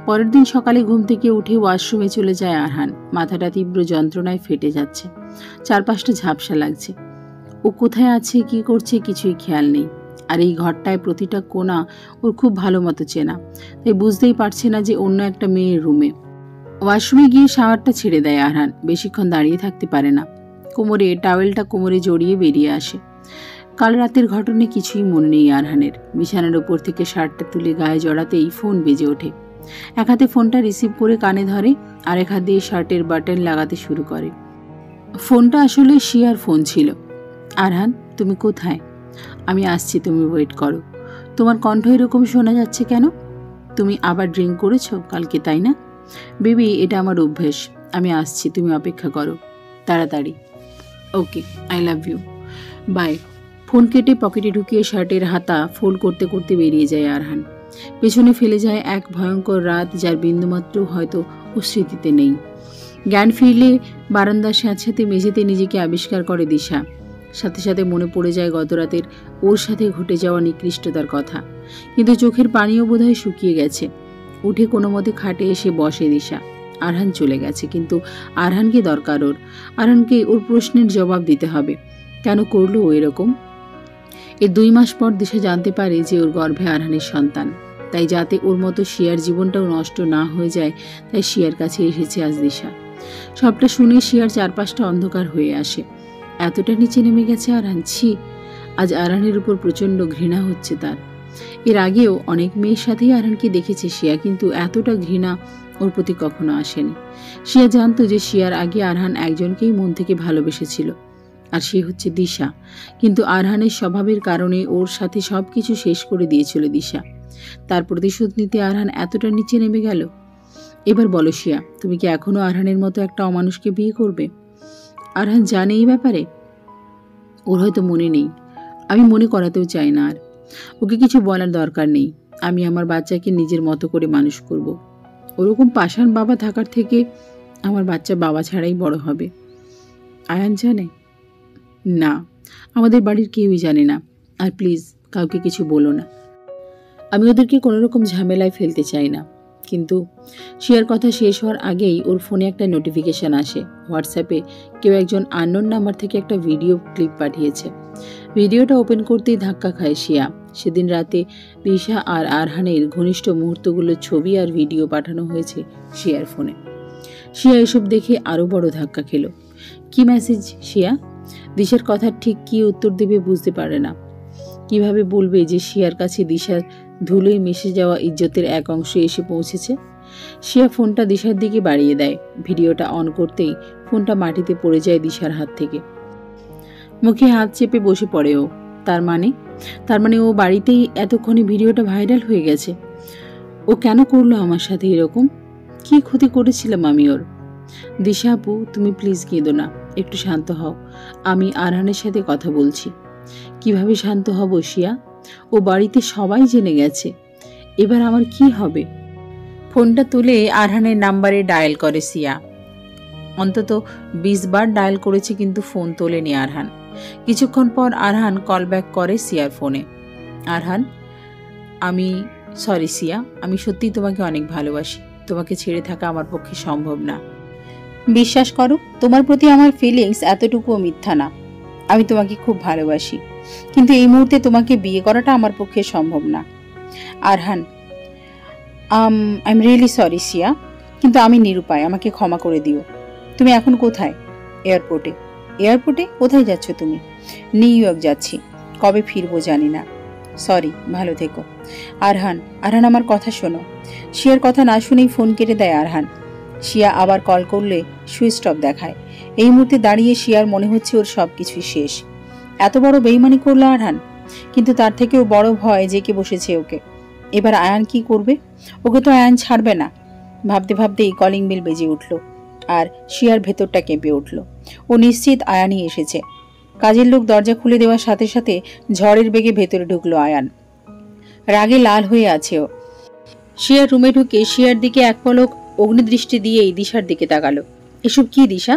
পরের দিন সকালে ঘুম থেকে উঠে ওয়াশরুমে চলে যায় আরহান। মাথাটা তীব্র যন্ত্রণায় ফেটে যাচ্ছে। চারপাশটা ঝাপসা লাগছে। ও কোথায় আছে, কি করছে কিছুই খেয়াল নেই। আর এই ঘরটায় প্রতিটা কোণা ওর খুব ভালো মতো চেনা, তাই বুঝতেই পারছে না যে অন্য একটা মেয়ের রুমে। ওয়াশরুমে গিয়ে শাওয়ারটা ছেড়ে দেয় আরহান। বেশিক্ষণ দাঁড়িয়ে থাকতে পারে না। টাওয়েলটা কোমরে জড়িয়ে বেরিয়ে আসে। কাল রাতের ঘটনা কিছুই মনে নেই আরহানের। বিছানার উপর থেকে শার্টটা তুলে গায়ে জড়াতেই ফোন বেজে ওঠে। এক হাতে ফোনটা রিসিভ করে কানে ধরে, আর এক হাত দিয়ে শার্টের বাটন লাগাতে শুরু করে। ফোনটা আসলে শিয়ার ফোন ছিল। আরহান, তুমি কোথায়? আমি আসছি, তুমি ওয়েট করো। তোমার কণ্ঠ এরকম শোনা যাচ্ছে কেন? তুমি আবার ড্রিঙ্ক করেছো কালকে, তাই না? বেবি, এটা আমার অভ্যেস। আমি আসছি, তুমি অপেক্ষা করো তাড়াতাড়ি। Okay, I love you, bye. Phone কেটে পকেটে ঢুকিয়ে শার্টের হাতা ফোল্ড করতে করতে বেরিয়ে যায় আরহান। পেছনে ফেলে যায় এক ভয়ঙ্কর রাত, যার বিন্দুমাত্র হয়তো ও স্মৃতিতে নেই। জ্ঞান ফিরলে বারান্দার স্যাঁতস্যাঁতে মেঝেতে নিজেকে আবিষ্কার করে দিশা। সাথে সাথে মনে পড়ে যায় গতরাতের ওর সাথে ঘটে যাওয়া নিকৃষ্টতার কথা। কিন্তু চোখের পানিও বোধহয় শুকিয়ে গেছে। উঠে কোনো মতে খাটে এসে বসে দিশা। আরহান চলে গেছে, কিন্তু আরহানকে দরকার ওর। আরহানকে ওর প্রশ্নের জবাব দিতে হবে। কেন করলো ও এরকম? এর 2 মাস পর দিশা জানতে পারে যে ওর গর্ভে আরহানের সন্তান। তাই যাতে ওর মতো শিয়ার জীবনটাও নষ্ট না হয়ে যায়, তাই শিয়ার কাছে এসেছে আজ দিশা। সবটা শুনে শিয়ার চারপাশটা অন্ধকার হয়ে আসে। এতটা নিচে নেমে গেছে আরহান। ছি, আজ আরহানের উপর প্রচণ্ড ঘৃণা হচ্ছে তার। এর আগেও অনেক মেয়ের সাথেই আরহানকে দেখেছে শিয়া, কিন্তু এতটা ঘৃণা ওর প্রতি কখনো আসেনি। শিয়া জানতো যে শিয়ার আগে আরহান একজনকেই মন থেকে ভালোবেসেছিল, আর সে হচ্ছে দিশা। কিন্তু আরহানের স্বভাবের কারণে ওর সাথে সবকিছু শেষ করে দিয়েছিল দিশা। তার প্রতিশোধ নিতে আরহান এতটা নিচে নেমে গেল। এবার বলো শিয়া, তুমি কি এখনো আরহানের মতো একটা অমানুষকে বিয়ে করবে? আরহান জানে এই ব্যাপারে? ওর হয়তো মনে নেই। আমি মনে করাতেও চাই না। আর ওকে কিছু বলার দরকার নেই। আমি আমার বাচ্চাকে নিজের মতো করে মানুষ করব। ওরকম পাষাণ বাবা থাকার থেকে আমার বাচ্চা বাবা ছাড়াই বড় হবে। আয়ান জানে? না, আমাদের বাড়ির কেউই জানে না। আর প্লিজ কাউকে কিছু বলো না। আমি ওদেরকে কোনোরকম ঝামেলায় ফেলতে চাই না। কিন্তু শিয়ার কথা শেষ হওয়ার আগেই ওর ফোনে একটা নোটিফিকেশান আসে। হোয়াটসঅ্যাপে কেউ একজন আননোন নাম্বার থেকে একটা ভিডিও ক্লিপ পাঠিয়েছে। ভিডিওটা ওপেন করতেই ধাক্কা খায় শিয়া। সেদিন রাতে দিশা আর আরহানের ঘনিষ্ঠ মুহূর্তগুলোর ছবি আর ভিডিও পাঠানো হয়েছে শিয়ার ফোনে। শিয়া এসব দেখে আরও বড় ধাক্কা খেল। কি মেসেজ শিয়া? দিশার কথা ঠিক কি উত্তর দেবে বুঝতে পারে না। কিভাবে বলবে যে শিয়ার কাছে দিশার ধুলোয় মিশে যাওয়া ইজ্জতের এক অংশ এসে পৌঁছেছে? শিয়া ফোনটা দিশার দিকে বাড়িয়ে দেয়। ভিডিওটা অন করতেই ফোনটা মাটিতে পড়ে যায় দিশার হাত থেকে। মুখে হাত চেপে বসে পড়ে ও। তার মানে ও বাড়িতেই এতক্ষণে ভিডিওটা ভাইরাল হয়ে গেছে। ও কেন করলো আমার সাথে এরকম? কি ক্ষতি করেছিলাম আমি ওর? দিশা আপু, তুমি প্লিজ কেঁদো না, একটু শান্ত হও। আমি আরহানের সাথে কথা বলছি। কিভাবে শান্ত হব শিয়া? ও বাড়িতে সবাই জেনে গেছে। এবার আমার কি হবে? ফোনটা তুলে আরহানের নাম্বারে ডায়াল করে শিয়া। অন্তত 20 বার ডায়াল করেছে, কিন্তু ফোন তোলেনি আরহান। কিছুক্ষণ পর আরহান কল ব্যাক করে শিয়ার ফোনে। আরহান, সরি শিয়া, আমি সত্যিই তোমাকে অনেক ভালোবাসি। তোমাকে ছেড়ে থাকা আমার পক্ষে সম্ভব না। বিশ্বাস করো, তোমার প্রতি আমার ফিলিংস এতটুকুও মিথ্যা না। আমি তোমাকে খুব ভালোবাসি, কিন্তু এই মুহূর্তে তোমাকে বিয়ে করাটা আমার পক্ষে সম্ভব না। Arhan, I am really sorry Siya, কিন্তু আমি নিরুপায়, আমাকে ক্ষমা করে দিও। তুমি এখন কোথায়? এয়ারপোর্টে। এয়ারপোর্টে? কোথায় যাচ্ছ তুমি? নিউ ইয়র্ক যাচ্ছি, কবে ফিরবো জানি না। সরি, ভালো থেকো। আরহান, আরহান আমার কথা শোনো। শিয়ার কথা না শুনেই ফোন কেটে দেয় আরহান। শিয়া আবার কল করলে সুইচ অফ দেখায়। এই মুহূর্তে দাঁড়িয়ে শিয়ার মনে হচ্ছে ওর সবকিছুই শেষ। এত বড় বেইমানি করলো আরহান, কিন্তু তার থেকেও বড় ভয় জেঁকে বসেছে ওকে। এবার আয়ান কি করবে? ওকে তো আয়ান ছাড়বে না। ভাবতে ভাবতেই কলিং বেল বেজে উঠল, আর শিয়ার ভেতরটা কেঁপে উঠল। ও নিশ্চিত আয়ানই এসেছে। কাজের লোক দরজা খুলে দেওয়ার সাথে সাথে ঝড়ের বেগে ভেতরে ঢুকলো আয়ান। রাগে লাল হয়ে আছে ও। শিয়ার রুমে ঢুকে শিয়ার দিকে এক পলক অগ্নিদৃষ্টি দিয়েই দিশার দিকে তাকালো। এসব কি দিশা?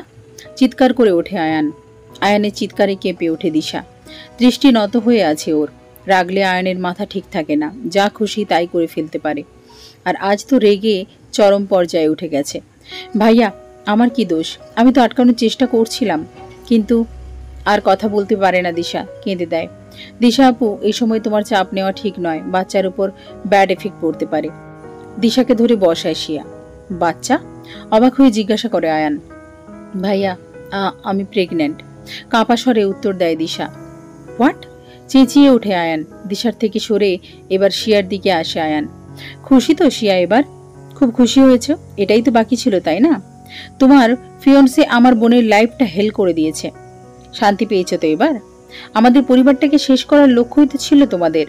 চিৎকার করে ওঠে আয়ান। আয়ানের চিৎকারে কেঁপে ওঠে দিশা। দৃষ্টি নত হয়ে আছে ওর। রাগলে আয়ানের মাথা ঠিক থাকে না, যা খুশি তাই করে ফেলতে পারে। আর আজ তো রেগে চরম পর্যায়ে উঠে গেছে। ভাইয়া, আমার কি দোষ? আমি তো আটকানোর চেষ্টা করছিলাম, কিন্তু আর কথা বলতে পারে না দিশা, কেঁদে দেয়। দিশা আপু, এই সময় তোমার চাপ নেওয়া ঠিক নয়, বাচ্চার উপর ব্যাড এফেক্ট পড়তে পারে। দিশাকে ধরে বসায় শিয়া। বাচ্চা? অবাক হয়ে জিজ্ঞাসা করে আয়ান। ভাইয়া, আমি প্রেগনেন্ট, কাঁপা স্বরে উত্তর দেয় দিশা। হোয়াট? চেঁচিয়ে ওঠে আয়ান। দিশার থেকে সরে এবার শিয়ার দিকে আসে আয়ান। খুশি তো শিয়া এবার? খুব খুশি হয়েছে, এটাই তো বাকি ছিল, তাই না? তোমার ফিয়ন্সে আমার বোনের লাইফটা হেল করে দিয়েছে। শান্তি পেয়েছ তো এবার? আমাদের পরিবারটাকে শেষ করার লক্ষ্যই তো ছিল তোমাদের।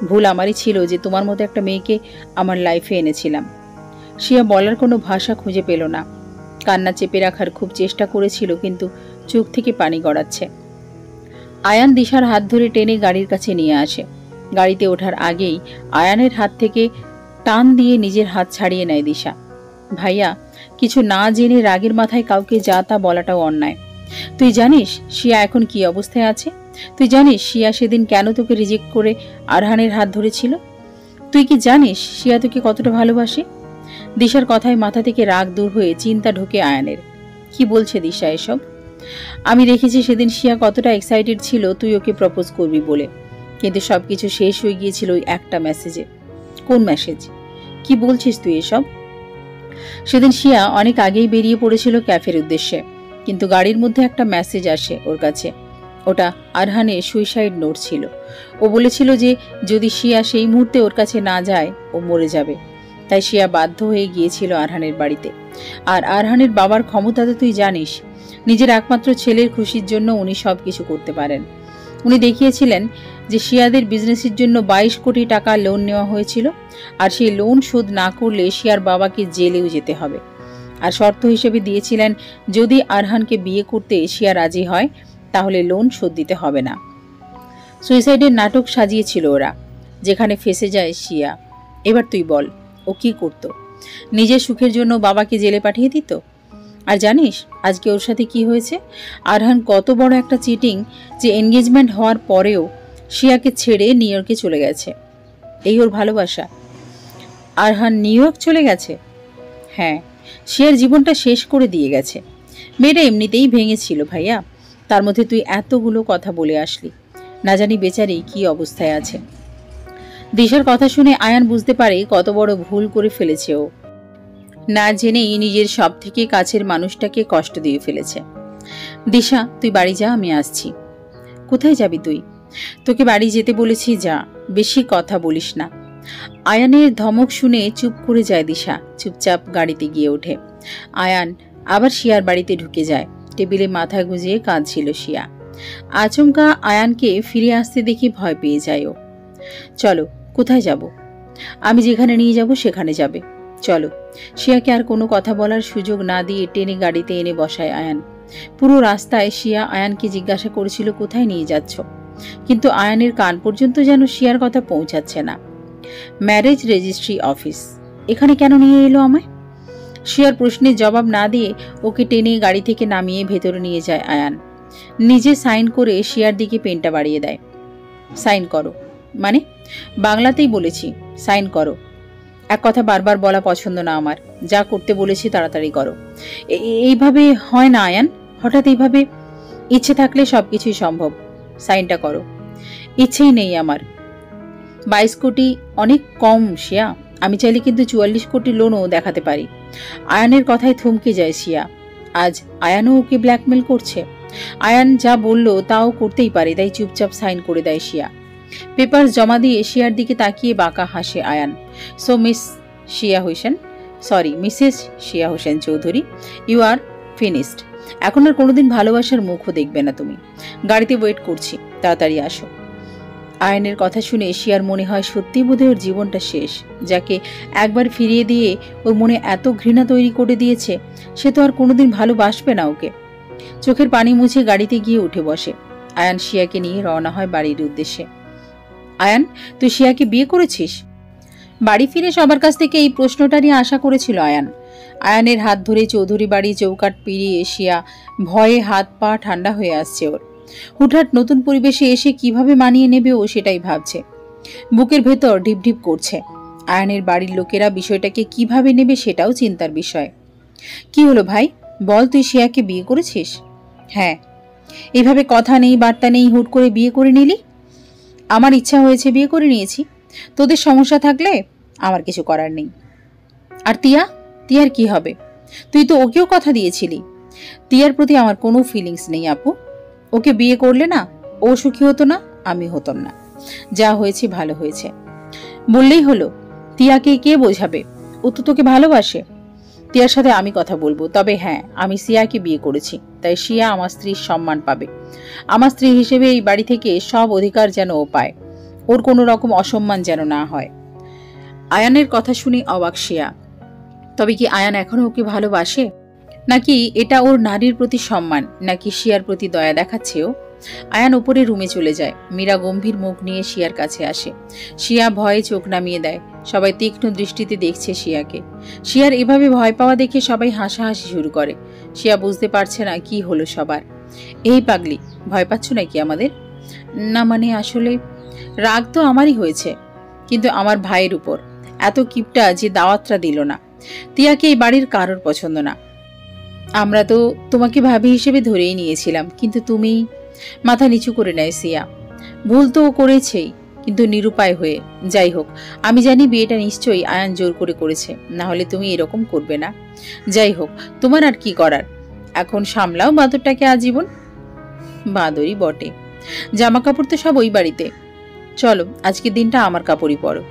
ভুল আমারই ছিল যে তোমার মতো একটা মেয়েকে আমার লাইফে এনেছিলাম। শিয়া বলার কোনো ভাষা খুঁজে পেল না। কান্না চেপে রাখার খুব চেষ্টা করেছিল, কিন্তু চোখ থেকে পানি গড়াচ্ছে। আয়ান দিশার হাত ধরে টেনে গাড়ির কাছে নিয়ে আসে। গাড়িতে ওঠার আগেই আয়ানের হাত থেকে টান দিয়ে নিজের হাত ছাড়িয়ে নেয় দিশা। ভাইয়া, কিছু না জেনে রাগের মাথায় কাউকে যা তা বলাটাও অন্যায়। তুই জানিস শিয়া এখন কি অবস্থায় আছে? তুই জানিস শিয়া সেদিন কেন তোকে রিজেক্ট করে আরহানের হাত ধরেছিল? তুই কি জানিস শিয়া তোকে কতটা ভালোবাসে? দিশার কথায় মাথা থেকে রাগ দূর হয়ে চিন্তা ঢোকে আয়ানের। কি বলছে দিশা এসব? আমি দেখেছি সেদিন শিয়া কতটা এক্সাইটেড ছিল তুই ওকে প্রপোজ করবি বলে, কিন্তু সবকিছু শেষ হয়ে গিয়েছিল ওই একটা মেসেজে। কোন মেসেজ? কি বলছিস তুই এসব? সেদিন শিয়া অনেক আগেই বেরিয়ে পড়েছিল ক্যাফের উদ্দেশ্যে, কিন্তু গাড়ির মধ্যে একটা মেসেজ আসে ওর কাছে। ওটা আরহানের সুইসাইড নোট ছিল। ও বলেছিল যে যদি শিয়া সেই মুহূর্তে ওর কাছে না যায় ও মরে যাবে। তাই শিয়া বাধ্য হয়ে গিয়েছিল আরহানের বাড়িতে। আর আরহানের বাবার ক্ষমতা তো তুই জানিস। নিজের একমাত্র ছেলের খুশির জন্য উনি সব কিছু করতে পারেন। উনি দেখিয়েছিলেন যে শিয়াদের বিজনেসের জন্য 22 কোটি টাকা লোন নেওয়া হয়েছিল, আর সেই লোন শোধ না করলে শিয়ার বাবাকে জেলেও যেতে হবে। আর শর্ত হিসেবে দিয়েছিলেন যদি আরহানকে বিয়ে করতে শিয়া রাজি হয় তাহলে লোন শোধ দিতে হবে না। সুইসাইডের নাটক সাজিয়েছিল ওরা, যেখানে ফেসে যায় শিয়া। এবার তুই বল, ও কি করত? নিজের সুখের জন্য বাবাকে জেলে পাঠিয়ে দিত? আর জানিস আজকে ওর সাথে কি হয়েছে? আরহান কত বড় একটা চিটিং যে এনগেজমেন্ট হওয়ার পরেও শিয়াকে ছেড়ে নিউ ইয়র্কে চলে গেছে। এই ওর ভালোবাসা? আরহান নিউ ইয়র্ক চলে গেছে? হ্যাঁ, শিয়ার জীবনটা শেষ করে দিয়ে গেছে। মেয়েটা এমনিতেই ভেঙেছিল ভাইয়া, তার মধ্যে তুই এতগুলো কথা বলে আসলি। না জানি বেচারি কি অবস্থায় আছে। দিশার কথা শুনে আয়ান বুঝতে পারে কত বড় ভুল করে ফেলেছে ও। না জেনেই নিজের সব থেকে কাছের মানুষটাকে কষ্ট দিয়ে ফেলেছে। দিশা, তুই বাড়ি যা, আমি আসছি। কোথায় যাবি তুই? তোকে বাড়ি যেতে বলেছি, যা, বেশি কথা বলিস না। আয়ানের ধমক শুনে চুপ করে যায় দিশা। চুপচাপ গাড়িতে গিয়ে ওঠে। আয়ান আবার শিয়ার বাড়িতে ঢুকে যায়। টেবিলে মাথা গুঁজিয়ে কাঁদছিল শিয়া। আচমকা আয়ানকে ফিরে আসতে দেখে ভয় পেয়ে যায় ও। চলো, কোথায় যাব? আমি যেখানে নিয়ে যাব সেখানে যাবে, চলো। শিয়াকে আর কোনো কথা বলার সুযোগ না দিয়ে টেনে গাড়িতে এনে বসায় আয়ান। পুরো রাস্তায় শিয়া আয়ানকে জিজ্ঞাসা করেছিল কোথায় নিয়ে যাচ্ছ, কিন্তু আয়ানের কান পর্যন্ত যেন শিয়ার কথা পৌঁছাচ্ছে না। ম্যারেজ রেজিস্ট্রি অফিস, এখানে কেন নিয়ে এলো আমায়? শিয়ার প্রশ্নের জবাব না দিয়ে ওকে টেনে গাড়ি থেকে নামিয়ে ভেতরে নিয়ে যায় আয়ান। নিজে সাইন করে শিয়ার দিকে পেনটা বাড়িয়ে দেয়। সাইন করো মানে? বাংলাতেই বলেছি, সাইন করো। এক কথা বারবার বলা পছন্দ না আমার। যা করতে বলেছি তাড়াতাড়ি করো। এইভাবে হয় না আয়ান, হঠাৎ এইভাবে। ইচ্ছে থাকলে সবকিছুই সম্ভব। সাইনটা করো। ইচ্ছেই নেই আমার। 22 কোটি অনেক কম শিয়া। আমি চাইলে কিন্তু 44 কোটি লোনও দেখাতে পারি। আয়ানের কথায় থমকে যায় শিয়া। আজ আয়ানও ওকে ব্ল্যাকমেল করছে। আয়ান যা বলল তাও করতেই পারে, তাই চুপচাপ সাইন করে দেয় শিয়া। পেপার জমা দিয়ে শিয়ার দিকে তাকিয়ে বাঁকা হাসে Ayaan. So Mrs Shiya Hossain Chowdhury, you are finished. এখন আর কোনোদিন ভালোবাসার মুখও দেখবে না তুমি। গাড়িতে ওয়েট করছি, তাড়াতাড়ি আসো। আয়ানের কথা শুনে শিয়ার মনে হয় সত্যি বোধহয় ওর জীবনটা শেষ। যাকে একবার ফিরিয়ে দিয়ে ওর মনে এত ঘৃণা তৈরি করে দিয়েছে, সে তো আর কোনোদিন ভালোবাসবে না ওকে। চোখের পানি মুছে গাড়িতে গিয়ে উঠে বসে। আয়ান শিয়াকে নিয়ে রওনা হয় বাড়ির উদ্দেশ্যে। আয়ান, তুই শিয়াকে বিয়ে করেছিস? বাড়ি ফিরে সবার কাছ থেকে এই প্রশ্নটা নিয়ে আশা করেছিল আয়ান। আয়ানের হাত ধরে চৌধুরী বাড়ি চৌকাঠ পেরিয়ে শিয়া ভয়ে হাত পা ঠান্ডা হয়ে আসছে ওর। হুটহাট নতুন পরিবেশে এসে কিভাবে মানিয়ে নেবে ও সেটাই ভাবছে। বুকের ভেতর ঢিপঢিপ করছে। আয়ানের বাড়ির লোকেরা বিষয়টাকে কিভাবে নেবে সেটাও চিন্তার বিষয়। কি হলো ভাই, বল, তুই শিয়াকে বিয়ে করেছিস? হ্যাঁ। এইভাবে কথা নেই বার্তা নেই হুট করে বিয়ে করে নিলি? আমার ইচ্ছা হয়েছে বিয়ে করে নিয়েছি। তোদের সমস্যা থাকলে আমার কিছু করার নেই। আর তিয়ার কি হবে? তুই তো ওকেও কথা দিয়েছিলি। তিয়ার প্রতি আমার কোনো ফিলিংস নেই আপু। ওকে বিয়ে করলে না ও সুখী হতো না, আমি হতাম না। যা হয়েছে ভালো হয়েছে বললেই হলো। তিয়াকে কে বোঝাবে? ও তো তোকে ভালোবাসে। তিয়ার সাথে আমি কথা বলবো। তবে হ্যাঁ, আমি শিয়াকে বিয়ে করেছি, তাই শিয়া আমার স্ত্রীর সম্মান পাবে। আমার স্ত্রী হিসেবে এই বাড়ি থেকে সব অধিকার যেন ও পায়। ওর কোনো রকম অসম্মান যেন না হয়। আয়ানের কথা শুনে অবাক শিয়া। তবে কি আয়ান এখনো ওকে ভালোবাসে? নাকি এটা ওর নারীর প্রতি সম্মান, নাকি শিয়ার প্রতি দয়া দেখাচ্ছে ও? আয়ান উপরে রুমে চলে যায়। মীরা গম্ভীর মুখ নিয়ে শিয়ার কাছে আসে। শিয়া ভয়ে চোখ নামিয়ে দেয়। সবাই তীক্ষ্ণ দৃষ্টিতে দেখছে শিয়াকে। শিয়ার এভাবে ভয় পাওয়া দেখে সবাই হাসাহাসি শুরু করে। শিয়া বুঝতে পারছে না কি হলো সবার। এই পাগলি, ভয় পাচ্ছ নাকি আমাদের? না মানে আসলে রাগ তো আমারই হয়েছে, কিন্তু আমার ভাইয়ের উপর। এত কিপটা যে দাওয়াতটা দিল না। তিয়াকে এই বাড়ির কারোর পছন্দ না। আমরা তো তোমাকে ভাবি হিসেবে ধরেই নিয়েছিলাম, কিন্তু তুমি। মাথা নিচু করে নেয় সিয়া। ভুল তো ও করেছেই, কিন্তু নিরুপায় হয়ে। যাই হোক, আমি জানি বিয়েটা নিশ্চয়ই আয়ান জোর করে করেছে, না হলে তুমি এরকম করবে না। যাই হোক, তোমার আর কি করার। এখন সামলাও বাদরটাকে আজীবন। বাদরই বটে। জামা কাপড় তো সব ওই বাড়িতে। চলো, আজকের দিনটা আমার কাপড়ই পরো।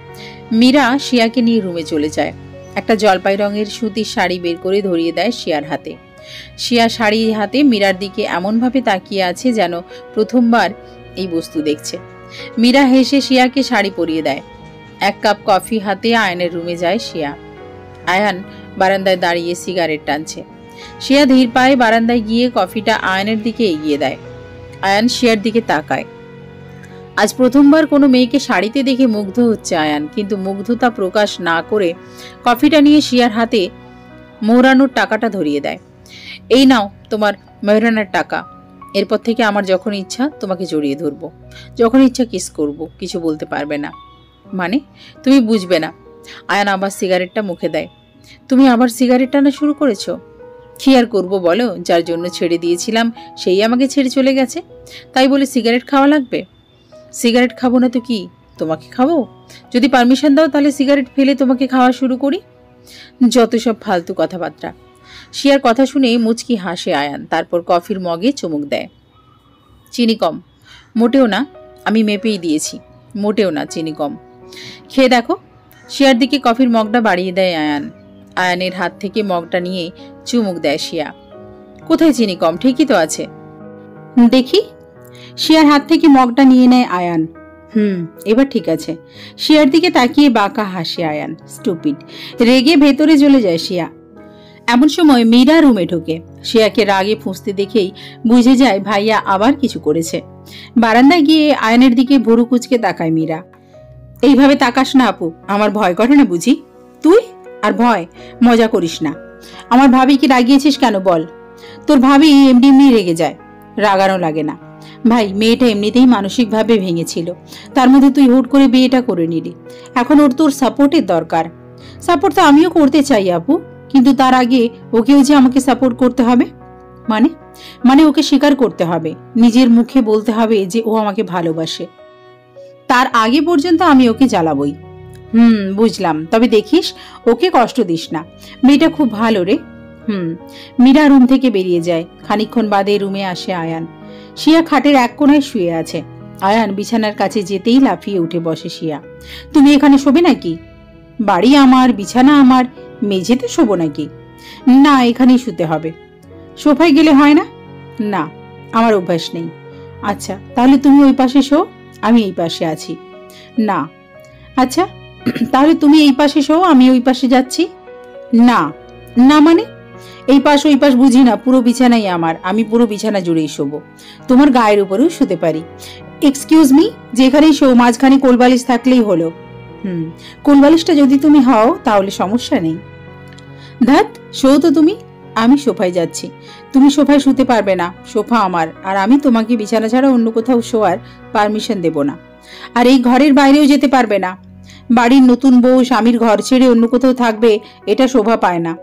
মীরা শিয়াকে নিয়ে রুমে চলে যায়। একটা জলপাই রঙের সুতির শাড়ি বের করে ধরিয়ে দেয় শিয়ার হাতে। শিয়া শাড়ি হাতে মীরার দিকে এমনভাবে তাকিয়ে আছে যেন প্রথমবার এই বস্তু দেখছে। মীরা হেসে শিয়াকে শাড়ি পরিয়ে দেয়। 1 কাপ কফি হাতে আয়ানের রুমে যায় শিয়া। আয়ান বারান্দায় দাঁড়িয়ে সিগারেট টানছে। শিয়া ধীর পায়ে বারান্দায় গিয়ে কফিটা আয়ানের দিকে এগিয়ে দেয়। আয়ান শিয়ার দিকে তাকায়। আজ প্রথমবার কোনো মেয়েকে শাড়িতে দেখে মুগ্ধ হচ্ছে আয়ান, কিন্তু মুগ্ধতা প্রকাশ না করে কফিটা নিয়ে শিয়ার হাতে মোহরানোর টাকাটা ধরিয়ে দেয়। এই নাও তোমার মেহরানার টাকা। এরপর থেকে আমার যখন ইচ্ছা তোমাকে জড়িয়ে ধরবো, যখন ইচ্ছা কিস করব, কিছু বলতে পারবে না। মানে? তুমি বুঝবে না। আয়ান আবার সিগারেটটা মুখে দেয়। তুমি আবার সিগারেট টানা শুরু করেছো? কি আর করবো বলো, যার জন্য ছেড়ে দিয়েছিলাম সেই আমাকে ছেড়ে চলে গেছে, তাই বলে সিগারেট খাওয়া লাগবে? সিগারেট খাবো না তো কি, তোমাকে খাবো? যদি পারমিশন দাও তাহলে সিগারেট ফেলে তোমাকে খাওয়া শুরু করি। যত সব ফালতু কথাবার্তা। শিয়ার কথা শুনে মুচকি হাসে আয়ান, তারপর কফির মগে চুমুক দেয়। চিনি কম। মোটেও না, আমি মেপেই দিয়েছি। মোটেও না, চিনি কম। খেয়ে দেখো। শিয়ার দিকে কফির মগটা বাড়িয়ে দেয় আয়ান। আয়ানের হাত থেকে মগটা নিয়ে চুমুক দেয় শিয়া। কোথায় চিনি কম? ঠিকই তো আছে। দেখি। শিয়ার হাত থেকে মগটা নিয়ে নেয় আয়ান। এবার ঠিক আছে। শিয়ার দিকে তাকিয়ে বাঁকা হাসে আয়ান। স্টুপিড। রেগে ভেতরে চলে যায় শিয়া। এমন সময় মীরা রুমে ঢোকে। শিয়াকে রাগে ফুঁসতে দেখেই বুঝে যায় ভাইয়া আবার কিছু করেছে। বারান্দায় গিয়ে আয়ানের দিকে ভুরু কুচকে তাকায় মীরা। এইভাবে তাকাস না আপু, আমার ভয় করে না বুঝি? তুই আর ভয়? মজা করিস না। আমার ভাবিকে রাগিয়েছিস কেন বল? তোর ভাবি এমনি এমনি রেগে যায়, রাগানো লাগে না। ভাই, মেয়েটা এমনিতেই মানসিকভাবে ভেঙেছিল, তার মধ্যে তুই হুট করে বিয়েটা করে নিলি। এখন ওর তোর সাপোর্টের দরকার। সাপোর্ট তো আমিও করতে চাই আপু, কিন্তু তার আগে ওকেও যে আমাকে সাপোর্ট করতে হবে। মানে মানে ওকে স্বীকার করতে হবে, নিজের মুখে বলতে হবে যে ও আমাকে ভালোবাসে। তার আগে পর্যন্ত আমি ওকে জ্বালাবই। বুঝলাম, তবে দেখিস ওকে কষ্ট দিস না, মেয়েটা খুব ভালো রে। মীরা রুম থেকে বেরিয়ে যায়। খানিকক্ষণ বাদে রুমে আসে আয়ান। শিয়া খাটের এক কোনায় শুয়ে আছে। আয়ান বিছানার কাছে যেতেই লাফিয়ে উঠে বসে শিয়া। তুমি এখানে শোবে নাকি? বাড়ি আমার, বিছানা আমার, মেঝেতে শোবো নাকি? না, এখানেই শুতে হবে। সোফায় গেলে হয় না? না, আমার অভ্যাস নেই। আচ্ছা, তাহলে তুমি ওই পাশে শো, আমি এই পাশে আছি। না। আচ্ছা, তাহলে তুমি এই পাশে শো, আমি ওই পাশে যাচ্ছি। না। না মানে? এই পাশ ওই পাশ বুঝি না, পুরো বিছানাই আমার, আমি পুরো বিছানা জুড়েই শোবো, তোমার গায়ের উপরেও শুতে পারি। এক্সকিউজ মি, যেখানেই শো মাঝখানে কোলবালিশ থাকলেই হলো। কোলবালিশটা যদি তুমি হও তাহলে সমস্যা নেই। ধ্যাত, শো তো তুমি। আমি সোফায় যাচ্ছি। তুমি সোফায় শুতে পারবে না, সোফা আমার, আর আমি তোমাকে বিছানা ছাড়া অন্য কোথাও শোয়ার পারমিশন দেব না। আর এই ঘরের বাইরেও যেতে পারবে না। বাড়ির নতুন বউ স্বামীর ঘর ছেড়ে অন্য কোথাও থাকবে, এটা শোভা পায় না।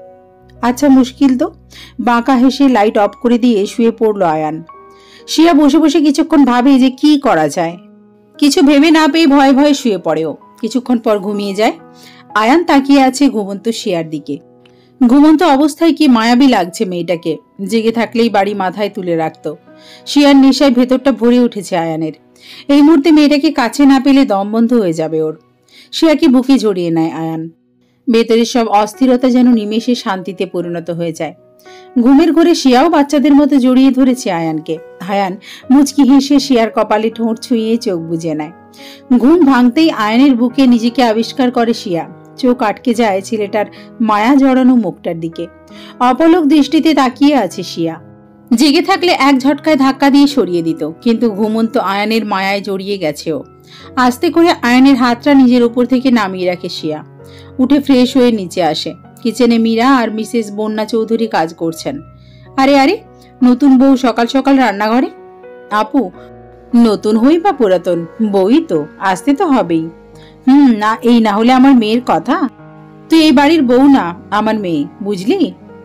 আচ্ছা, মুশকিল তো। বাঁকা হেসে লাইট অফ করে দিয়ে শুয়ে পড়ল আয়ান। শিয়া বসে বসে কিছুক্ষণ ভাবে যে কি করা যায়। কিছু ভেবে না পেয়ে ভয়ে ভয়ে শুয়ে পড়েও কিছুক্ষণ পর ঘুমিয়ে যায়। আয়ান তাকিয়ে আছে ঘুমন্ত শিয়ার দিকে। ঘুমন্ত অবস্থায় কি মায়াবী লাগছে মেয়েটাকে, জেগে থাকলেই বাড়ি মাথায় তুলে রাখত। শিয়ার নেশায় ভেতরটা ভরে উঠেছে আয়ানের। এই মুহূর্তে মেয়েটাকে কাছে না পেলে দম বন্ধ হয়ে যাবে ওর। শিয়াকে বুকে জড়িয়ে নেয় আয়ান। ভেতরের সব অস্থিরতা যেন নিমেষে শান্তিতে পরিণত হয়ে যায়। ঘুমের ঘরে শিয়াও বাচ্চাদের মতো জড়িয়ে ধরেছে আয়ানকে। আয়ান মুচকি হেসে শিয়ার কপালে ঠোঁট ছুঁয়ে চোখ বুজে নেয়। ঘুম ভাঙতেই আয়ানের বুকে নিজেকে আবিষ্কার করে শিয়া। চোখ আটকে যায় ছেলেটার মায়া জড়ানো মুখটার দিকে। অপলক দৃষ্টিতে তাকিয়ে আছে শিয়া। জেগে থাকলে এক ঝটকায় ধাক্কা দিয়ে সরিয়ে দিত, কিন্তু ঘুমন্ত আয়ানের মায়ায় জড়িয়ে গেছে ও। আস্তে করে আয়ানের হাতটা নিজের উপর থেকে নামিয়ে রাখে শিয়া। উঠে ফ্রেশ হয়ে নিচে আসে। কিচেনে মীরা আর মিসেস বন্যা চৌধুরী কাজ করছেন। আরে আরে, নতুন বউ সকাল সকাল রান্নাঘরে? আপু, নতুন হই বা পুরাতন, বউই তো, আসতে তো হবেই। না, এই না হলে আমার মেয়ের কথা। তুই এই বাড়ির বউ না, আমার মেয়ে, বুঝলি?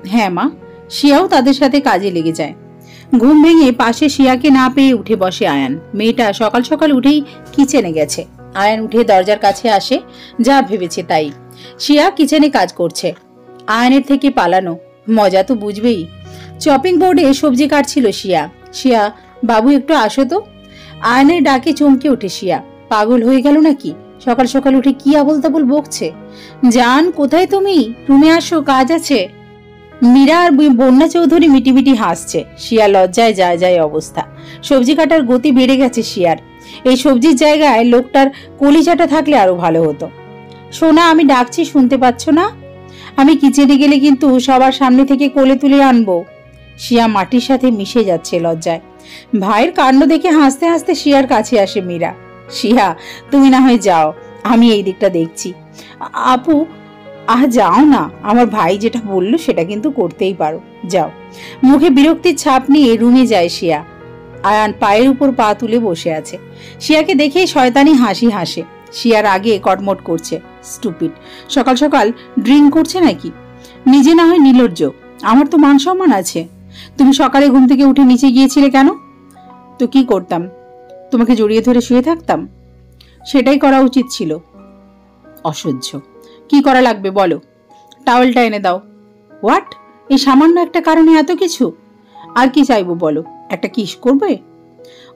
হ্যাঁ মা। শিয়াও তাদের সাথে কাজে লেগে যায়। ঘুম ভেঙে পাশে শিয়াকে না পেয়ে উঠে বসে আয়ান। মেয়েটা সকাল সকাল উঠেই কিচেনে গেছে। আয়ান উঠে দরজার কাছে আসে, যা ভেবেছে তাই। শিয়া কিচেনে কাজ করছে। আয়ানের থেকে পালানো, মজা তো বুঝবেই। চপিং বোর্ডে সবজি কাটছিল শিয়া। শিয়া, বাবু একটু আসো তো। আয়ানের ডাকে চমকে উঠে শিয়া। পাগল হয়ে গেল নাকি? সকাল সকাল উঠে কি আবল তাবল বকছে। জান, কোথায় তুমি? রুমে আসো, কাজ আছে। মীরা আর বন্যা চৌধুরী মিটিমিটি হাসছে। শিয়া লজ্জায় যায় যায় অবস্থা। সবজি কাটার গতি বেড়ে গেছে শিয়ার। এই সবজির জায়গায় লোকটার কলিজাটা থাকলে আরো ভালো হতো। সোনা, আমি ডাকছি, শুনতে পাচ্ছ না? আমি কিচেনে গেলে কিন্তু সবার সামনে থেকে কোলে তুলে আনবো। শিয়া মাটির সাথে মিশে যাচ্ছে লজ্জায়। ভাইয়ের কাণ্ড দেখে হাসতে হাসতে শিয়ার কাছে আসে মীরা। শিয়া, তুমি না হয় যাও, আমি এই দিকটা দেখছি। আপু, যাও না, আমার ভাই যেটা বললো সেটা কিন্তু করতেই পারো, যাও। মুখে বিরক্তির ছাপ নিয়ে রুমে যায় শিয়া। আয়ান পায়ের উপর পা তুলে বসে আছে। শিয়াকে দেখে শয়তানি হাসি হাসে। শিয়ার আগে কটমট করছে। স্টুপিড, সকাল সকাল ড্রিঙ্ক করছে নাকি? নিজে না হয় নির্লজ্জ, আমার তো মান সম্মান আছে। তুমি সকালে ঘুম থেকে উঠে নিচে গিয়েছিলে কেন? তো কি করতাম? তোমাকে জড়িয়ে ধরে শুয়ে থাকতাম? সেটাই করা উচিত ছিল। অসহ্য। কি করা লাগবে বলো? টাওয়েলটা এনে দাও। হোয়াট? এই সামান্য একটা কারণে এত কিছু? আর কি চাইবো বলো? একটা কিস করবে?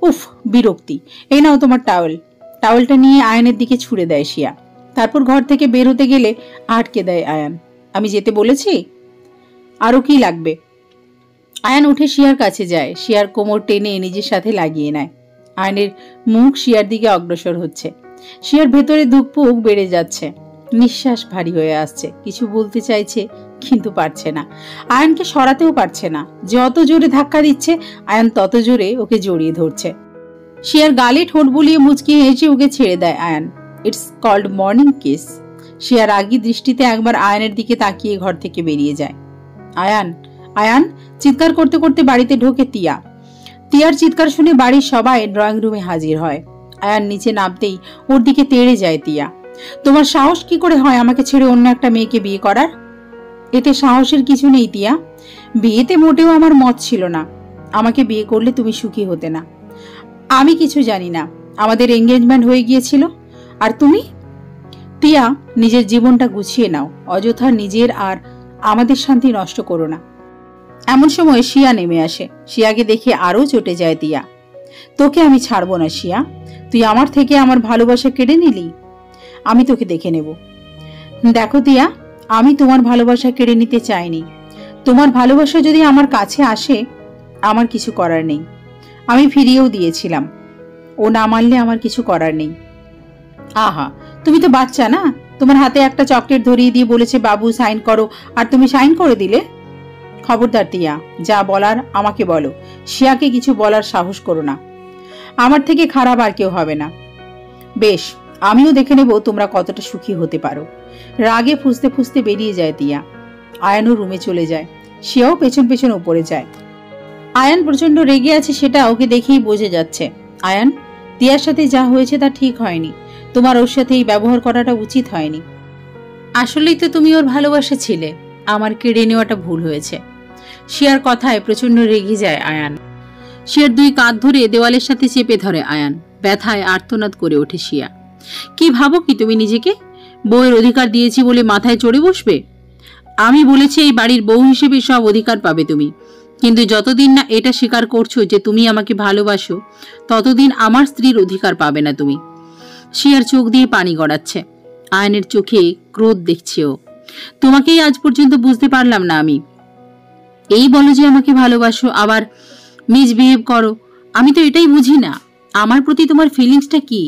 উফ, বিরক্তি। এই নাও তোমার টাওয়েল। টাওয়েলটা নিয়ে আয়ানের দিকে ছুড়ে দেয় শিয়া। তারপর ঘর থেকে বের হতে গেলে আটকে দেয় আয়ান। আমি যেতে বলেছি? আরো কি লাগবে? আয়ান উঠে শিয়ার কাছে যায়। শিয়ার কোমর টেনে নিজের সাথে লাগিয়ে নেয়। আয়ানের মুখ শিয়ার দিকে অগ্রসর হচ্ছে। শিয়ার ভেতরে ধুকপুক বেড়ে যাচ্ছে। নিঃশ্বাস ভারী হয়ে আসছে। কিছু বলতে চাইছে কিন্তু পারছে না। আয়ানকে সরাতেও পারছে না। যত জোরে ধাক্কা দিচ্ছে আয়ান তত জোরে ওকে জড়িয়ে ধরছে। শিয়ার গালে ঠোঁট বুলিয়ে মুচকি হেসে ওকে ছেড়ে দেয় Ayan. It's called morning kiss. শিয়ার রাগী দৃষ্টিতে একবার আয়ানের দিকে তাকিয়ে ঘর থেকে বেরিয়ে যায়। আয়ান, আয়ান, চিৎকার করতে করতে বাড়িতে ঢোকে তিয়া। তিয়ার চিৎকার শুনে বাড়ির সবাই ড্রয়িং রুমে হাজির হয়। আয়ান নিচে নামতেই ওর দিকে তেড়ে যায় তিয়া। তোমার সাহস কি করে হয় আমাকে ছেড়ে অন্য একটা মেয়েকে বিয়ে করার? এতে সাহসের কিছু নেই তিয়া। বিয়েতে মোটেও আমার মত ছিল না। আমাকে বিয়ে করলে তুমি সুখী হতে না। আমি কিছু জানি না। আমাদের এঙ্গেজমেন্ট হয়ে গিয়েছিল। আর তুমি? টিয়া, নিজের জীবনটা গুছিয়ে নাও। অযথা নিজের আর আমাদের শান্তি নষ্ট করো না। এমন সময় শিয়া নেমে আসে। শিয়াকে দেখে আরো চটে যায় তিয়া। তোকে আমি ছাড়বো না শিয়া। তুই আমার থেকে আমার ভালোবাসা কেড়ে নিলি। আমি তোকে দেখে নেব। দেখো তিয়া, আমি তোমার ভালোবাসা কেড়ে নিতে চাইনি। তোমার ভালোবাসা যদি আমার কাছে আসে, আমার কিছু করার নেই। আমি ফিরিয়েও দিয়েছিলাম। ও না মানলে আমার কিছু করার নেই। আহা, তুমি তো বাচ্চা না। তোমার হাতে একটা চকলেট ধরিয়ে দিয়ে বলেছে বাবু সাইন করো, আর তুমি সাইন করে দিলে। খবরদার টিয়া, যা বলার আমাকে বলো। শিয়াকে কিছু বলার সাহস করো না। আমার থেকে খারাপ আর কেউ হবে না। বেশ, আমিও দেখে নেব তোমরা কতটা সুখী হতে পারো। রাগে ফুসতে ফুসতে বেরিয়ে যায় টিয়া। আয়ানও রুমে চলে যায়। শিয়াও পেছন পেছন উপরে যায়। আয়ান প্রচন্ড রেগে আছে, সেটা ওকে দেখেই বোঝা যাচ্ছে। আয়ান, টিয়ার সাথে যা হয়েছে তা ঠিক হয়নি। তোমার ওর সাথে এই ব্যবহার করাটা উচিত হয়নি। আসলেই তো তুমি ওর ভালোবাসা ছিলে। আমার কেড়ে নেওয়াটা ভুল হয়েছে। শিয়ার কথায় প্রচন্ড রেগে যায় আয়ান। শিয়ার দুই কাঁধ ধরে দেওয়ালের সাথে চেপে ধরে আয়ান। ব্যথায় আর্তনাদ করে ওঠে শিয়া। কি ভাবো কি তুমি নিজেকে? বউয়ের অধিকার দিয়েছি বলে মাথায় চড়ে বসবে? আমি বলেছি এই বাড়ির বউ হিসেবে সব অধিকার পাবে তুমি, কিন্তু যতদিন না এটা স্বীকার করছো যে তুমি আমাকে ভালোবাসো, ততদিন আমার স্ত্রীর অধিকার পাবে না তুমি। শিয়ার চোখ দিয়ে পানি গড়াচ্ছে। আয়নের চোখে ক্রোধ দেখছে ও। তোমাকেই আজ পর্যন্ত বুঝতে পারলাম না আমি। এই বলো যে আমাকে ভালোবাসো, আবার মিসবিহেভ করো। আমি তো এটাই বুঝি না। আমার প্রতি তোমার ফিলিংসটা কি?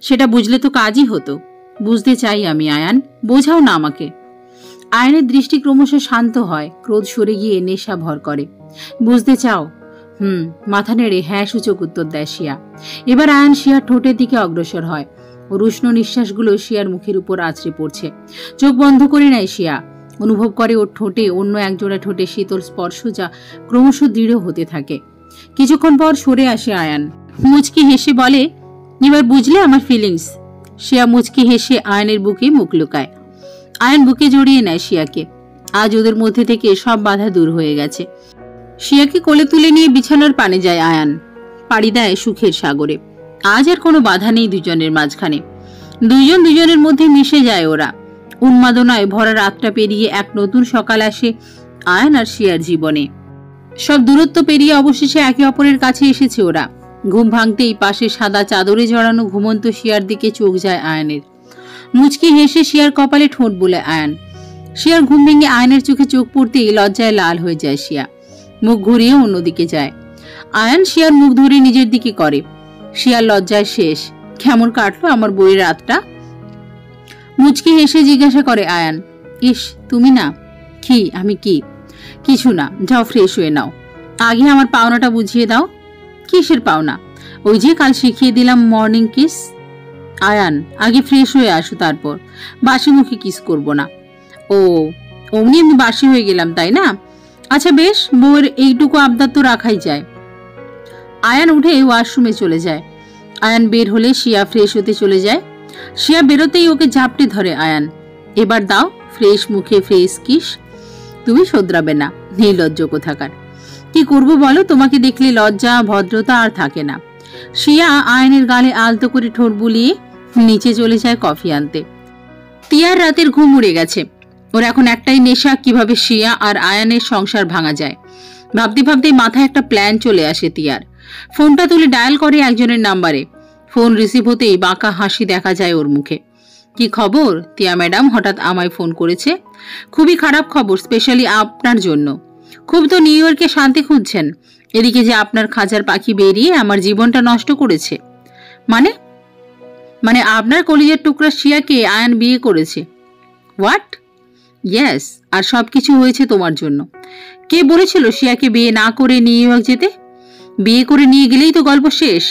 সেটা বুঝলে তো কাজই হতো। বুঝতে চাই আমি আয়ান, বোঝাও না আমাকে। আয়নের দৃষ্টি ক্রমশ শান্ত হয়। ক্রোধ সরে গিয়ে নেশা ভর করে। বুঝতে চাও? মাথা নেড়ে হ্যাঁ সূচক উত্তর দেয় শিয়া। এবার আয়ান শিয়ার ঠোঁটের দিকে অগ্রসর হয়। ওর উষ্ণ নিঃশ্বাসগুলো শিয়ার মুখের উপর আছড়ে পড়ছে। চোখ বন্ধ করে নেয় শিয়া। অনুভব করে ওর ঠোঁটে অন্য একজোড়া ঠোঁটে শীতল স্পর্শ, যা ক্রমশ দৃঢ় হতে থাকে। কিছুক্ষণ পর সরে আসে আয়ান। মুচকি হেসে বলে, এবার বুঝলে আমার ফিলিংস? শিয়া মুচকি হেসে আয়ানের বুকে মুখ লুকায়। আয়ান বুকে জড়িয়ে নেয় শিয়াকে। আজ ওদের মধ্যে থেকে সব বাধা দূর হয়ে গেছে। শিয়াকে কোলে তুলে নিয়ে বিছানার পানে যায় আয়ান। পাড়ি দেয় সুখের সাগরে। আজ আর কোনো বাধা নেই দুজনের মাঝখানে। দুজন দুজনের মধ্যে মিশে যায় ওরা। উন্মাদনায় ভরা রাতটা পেরিয়ে এক নতুন সকাল আসে আয়ান আর শিয়ার জীবনে। সব দূরত্ব পেরিয়ে অবশেষে একে অপরের কাছে এসেছে ওরা। ঘুম ভাঙতেই পাশে সাদা চাদরে জড়ানো ঘুমন্ত শিয়ার দিকে চোখ যায় আয়ানের। মুচকি হেসে শিয়ার কপালে ঠোঁট বোলায় আয়ান। শিয়ার ঘুম ভেঙে আয়ানের চোখে চোখ পড়তেই লজ্জায় লাল হয়ে যায় শিয়া। মুখ ঘুরিয়ে অন্যদিকে যায়। আয়ান শিয়ার মুখ ধরে নিজের দিকে করে। শিয়ার লজ্জায় শেষ। কেমন কাটলো আমার বইয়ের রাতটা? মুচকি হেসে জিজ্ঞাসা করে আয়ান। ইস, তুমি না? কি? আমি কি? কিছু না, যাও ফ্রেশ হয়ে নাও। আগে আমার পাওনাটা বুঝিয়ে দাও। কিসের পাওনা? ওই যে কাল শিখিয়ে দিলাম মর্নিং কিস। আয়ান, আগে ফ্রেশ হয়ে আসো, তারপর। বাসি মুখে কিস করব না। ও, অমনি আমি বাসি হয়ে গেলাম তাই না? আচ্ছা বেশ, বউয়ের এইটুকু আবদার তো রাখাই যায়। আয়ান উঠে ওয়াশরুমে চলে যায়। আয়ান বের হলে শিয়া ফ্রেশ হতে চলে যায়। শিয়া বেরোতেই ওকে ঝাপটে ধরে আয়ান। এবার দাও ফ্রেশ মুখে ফ্রেশ কিস। তুমি শোধরাবে না, নির্লজ্জ কোথাকার। কি করবো বলো? তোমাকে দেখলে লজ্জা ভদ্রতা আর থাকে না। শিয়া আয়ানের গালে আলতো করে ঠোঁট বুলিয়ে নিচে চলে যায় কফি আনতে। তিয়ার রাতের ঘুম উড়ে গেছে। ওর এখন একটাই নেশা, কিভাবে শিয়া আর আয়ানের সংসার ভাঙা যায়। ভাবতে ভাবতে মাথায় একটা প্ল্যান চলে আসে তিয়ার। ফোনটা তুলে ডায়াল করে একজনের নাম্বারে। ফোন রিসিভ হতেই বাঁকা হাসি দেখা যায় ওর মুখে। কি খবর? তিয়া ম্যাডাম হঠাৎ আমায় ফোন করেছে। খুবই খারাপ খবর, স্পেশালি আপনার জন্য। খুব তো নিউ ইয়র্কে শান্তি খুঁজছেন, এদিকে যে আপনার খাঁচার পাখি বেরিয়ে আমার জীবনটা নষ্ট করেছে। মানে? মানে আপনার কলিজার টুকরা শিয়াকে আয়ান বিয়ে করেছে। হোয়াট? ইয়েস, আর সবকিছু হয়েছে তোমার জন্য। কে বলেছিল শিয়াকে বিয়ে না করে নিউ ইয়র্ক যেতে? বিয়ে করে নিয়ে গেলেই তো গল্প শেষ।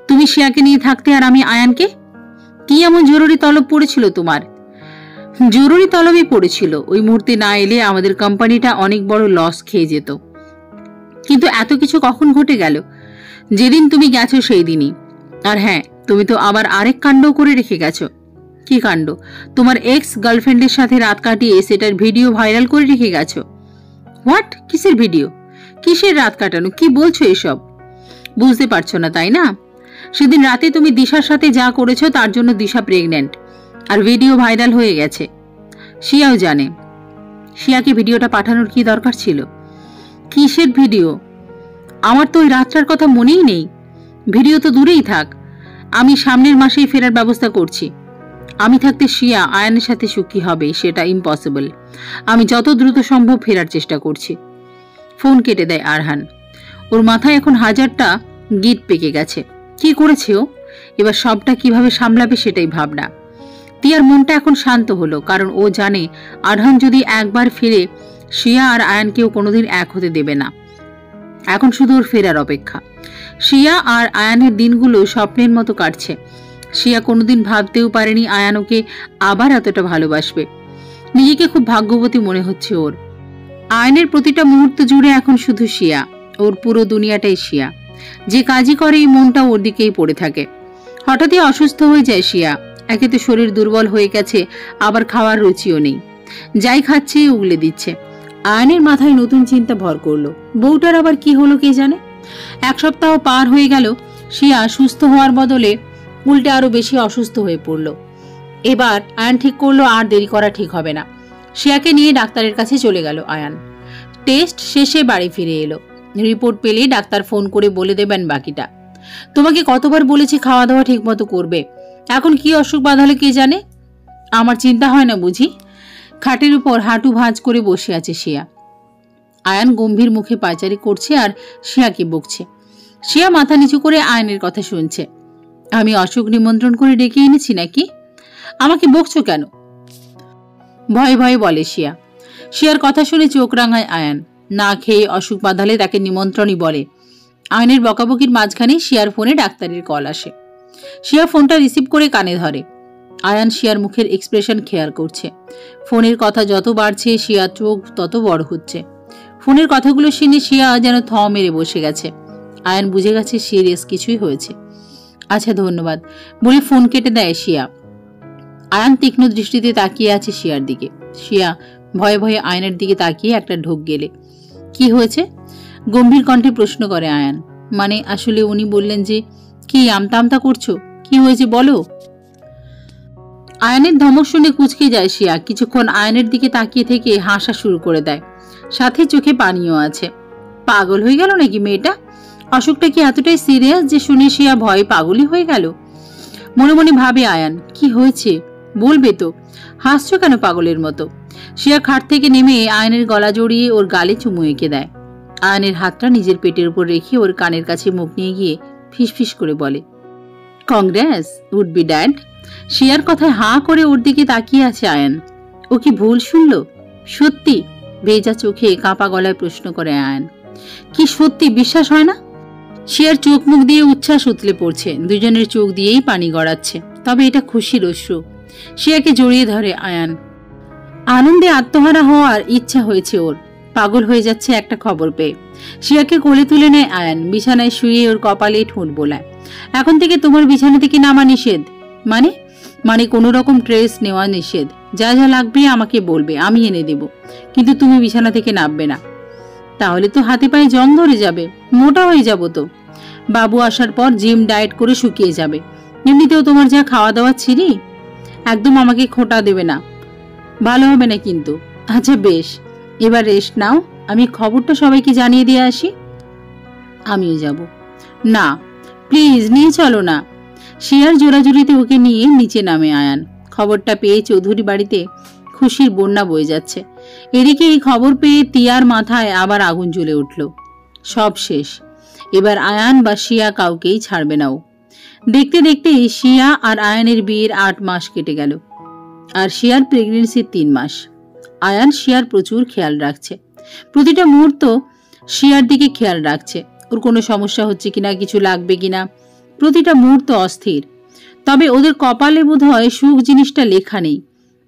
তুমি শিয়াকে নিয়ে থাকতে আর আমি আয়ানকে। কি এমন জরুরি তলব পড়েছিল তোমার? জরুরি তলবই পড়েছিল। ওই মুহূর্তে না এলে আমাদের কোম্পানিটা অনেক বড় লস খেয়ে যেত। কিন্তু এত কিছু কখন ঘটে গেল? যেদিন তুমি গেছো সেই দিনই। আর হ্যাঁ, তুমি তো আবার আরেক কাণ্ডও করে রেখে গেছো। কি কাণ্ড, তোমার এক্স গার্লফ্রেন্ডের সাথে রাত কাটিয়ে সেটার ভিডিও ভাইরাল করে রেখে গেছো। হোয়াট? কিসের ভিডিও? কিসের রাত কাটানো? কি বলছো এসব? বুঝতে পারছো না তাই না? সেদিন রাতে তুমি দিশার সাথে যা করেছো তার জন্য দিশা প্রেগনেন্ট, আর ভিডিও ভাইরাল হয়ে গেছে। শিয়াও জানে। শিয়াকে ভিডিওটা পাঠানোর কি দরকার ছিল? কিসের ভিডিও? আমার তো ওই রাতটার কথা মনেই নেই। ভিডিও তো দূরেই থাক, আমি সামনের মাসেই ফেরার ব্যবস্থা করছি। আমি থাকতে শিয়া আয়ানের সাথে সুখী হবে সেটা ইম্পসিবল। আমি যত দ্রুত সম্ভব ফেরার চেষ্টা করছি। ফোন কেটে দেয় আরহান। ওর মাথায় এখন হাজারটা গিট পেকে গেছে। কি করেছে ও? এবার সবটা কিভাবে সামলাবে সেটাই ভাবনা। তিয়ার মনটা এখন শান্ত হলো, কারণ ও জানে আরহান যদি একবার ফিরে শিয়া আর আয়ানকেও কোনোদিন এক হতে দেবে না। এখন শুধু ওর ফেরার অপেক্ষা। শিয়া আর আয়ানের দিনগুলো স্বপ্নের মতো কাটছে। শিয়া কোনোদিন ভাবতেও পারেনি আয়ান ওকে আবার এতটা ভালোবাসবে। নিজেকে খুব ভাগ্যবতী মনে হচ্ছে ওর। আয়ানের প্রতিটা মুহূর্ত জুড়ে এখন শুধু শিয়া, ওর পুরো দুনিয়াটাই শিয়া। যে কাজই করে এই মনটা ওর দিকেই পড়ে থাকে। হঠাৎই অসুস্থ হয়ে যায় শিয়া। একে তো শরীর দুর্বল হয়ে গেছে, আবার খাওয়ার রুচিও নেই। যাই খাচ্ছে উগলে দিচ্ছে। আয়ানের মাথায় নতুন চিন্তা ভর করলো। বউটার আবার কি হলো কে জানে। এক সপ্তাহ পার হয়ে গেল, শিয়া সুস্থ হওয়ার বদলে উল্টে আরো বেশি অসুস্থ হয়ে পড়ল। এবার আয়ান ঠিক করলো আর দেরি করা ঠিক হবে না। শিয়াকে নিয়ে ডাক্তারের কাছে চলে গেল আয়ান। টেস্ট শেষে বাড়ি ফিরে এলো। রিপোর্ট পেলে ডাক্তার ফোন করে বলে দেবেন বাকিটা। তোমাকে কতবার বলেছি খাওয়া দাওয়া ঠিক মতো করবে, এখন কি অসুখ বাঁধালে কে জানে। আমার চিন্তা হয় না বুঝি? খাটের উপর হাঁটু ভাঁজ করে বসে আছে শিয়া। আয়ান গম্ভীর মুখে পায়চারি করছে আর শিয়াকে বকছে। শিয়া মাথা নিচু করে আয়ানের কথা শুনছে। আমি অসুখ নিমন্ত্রণ করে ডেকে এনেছি নাকি? আমাকে বকছো কেন? ভয়ে ভয়ে বলে শিয়া। শিয়ার কথা শুনে চোখ রাঙায় আয়ান। না খেয়ে অসুখ বাঁধালে তাকে নিমন্ত্রণই বলে। আয়ানের বকাবকির মাঝখানে শিয়ার ফোনে ডাক্তারের কল আসে। শিয়া ফোনটা রিসিভ করে কানে ধরে। আয়ান শিয়ার মুখের এক্সপ্রেশন খেয়াল করছে। ফোনের কথা যত বাড়ছে শিয়ার চোখ তত বড় হচ্ছে। ফোনের কথাগুলো শুনে শিয়া যেন থ মেরে বসে গেছে। আয়ান বুঝে গেছে সিরিয়াস কিছুই হয়েছে। আচ্ছা ধন্যবাদ বলে ফোন কেটে দেয় শিয়া। আয়ান তীক্ষ্ণ দৃষ্টিতে তাকিয়ে আছে শিয়ার দিকে। শিয়া ভয়ে ভয়ে আয়নের দিকে তাকিয়ে একটা ঢোক গেলে। কি হয়েছে? গম্ভীর কণ্ঠে প্রশ্ন করে আয়ান। মানে আসলে উনি বললেন যে। কি আমতা আমতা করছো? কি হয়েছে বলো? আয়ানের ধমক শুনে কুঁচকে যায় শিয়া। কিছুক্ষণ আয়ানের দিকে তাকিয়ে থেকে হাসা শুরু করে দেয়, সাথে চোখে পানিও আছে। পাগল হয়ে গেল নাকি মেয়েটা? অসুখটা কি এতটাই সিরিয়াস যে শুনে শিয়া ভয়ে পাগলই হয়ে গেল? মনে মনে ভাবে আয়ান, কি হয়েছে বলবে তো, হাসছো কেন পাগলের মতো? শিয়া খাট থেকে নেমে আয়ানের গলা জড়িয়ে ওর গালে চুমু এঁকে দেয়। আয়ানের হাতটা নিজের পেটের উপর রেখে ওর কানের কাছে মুখ নিয়ে গিয়ে ফিসফিস করে বলে, কংগ্রেস উড বি ড্যাড। শিয়ার কথায় হাঁ করে ওর দিকে তাকিয়ে আছে আয়ান। ও কি ভুল শুনল? সত্যি? ভেজা চোখে কাঁপা গলায় প্রশ্ন করে আয়ান। কি সত্যি বিশ্বাস হয় না? শিয়ার চোখ মুখ দিয়ে উচ্ছ্বাস উতলে পড়ছে। দুজনের চোখ দিয়েই পানি গড়াচ্ছে। তবে এটা খুশির অশ্রু। শিয়াকে জড়িয়ে ধরে আয়ান। আনন্দে আত্মহারা হওয়ার ইচ্ছা হয়েছে ওর। পাগল হয়ে যাচ্ছে একটা খবর পেয়ে। শিয়াকে কোলে তুলে নেয় আয়ান। বিছানায় শুয়ে ওর কপালে ঠোঁট বোলায়। এখন থেকে তোমার বিছানা থেকে নামা নিষেধ। মানে? মানে কোনো রকম ড্রেস নেওয়া নিষেধ। যা যা লাগবে আমাকে বলবে, আমি এনে দেব, কিন্তু তুমি বিছানা থেকে নামবে না। তাহলে তো হাতে পায়ে জং ধরে যাবে, মোটা হয়ে যাব তো। বাবু আসার পর জিম ডায়েট করে শুকিয়ে যাবে। এমনিতেও তোমার যা খাওয়া দাওয়া ছিরি। একদম আমাকে খোঁটা দেবে না, ভালো হবে না কিন্তু। আচ্ছা বেশ, এবার রেস্ট নাও, আমি খবরটা সবাইকে জানিয়ে দিয়ে আসি। আমিও যাব। না প্লিজ, নিয়ে চলো না। শিয়ার জোড়াজুড়িতে ওকে নিয়ে নিচে নামে আয়ান। খবরটা পেয়ে চৌধুরী বাড়িতে খুশির বন্যা বয়ে যাচ্ছে। এদিকে এই খবর পেয়ে তিয়ার মাথায় আবার আগুন জ্বলে উঠল। সব শেষ। এবার আয়ান বা শিয়া কাউকেই ছাড়বে না ও। দেখতে দেখতে শিয়া আর আয়ানের বিয়ের 8 মাস কেটে গেল, আর শিয়ার প্রেগনেন্সির 3 মাস। আয়ান শিয়ার প্রচুর খেয়াল রাখছে। প্রতিটা মুহূর্ত শিয়ার দিকে খেয়াল রাখছে, ওর কোনো সমস্যা হচ্ছে কিনা, কিছু লাগবে কিনা। প্রতিটা মুহূর্ত অস্থির। তবে ওদের কপালে বোধহয় সুখ জিনিসটা লেখা নেই।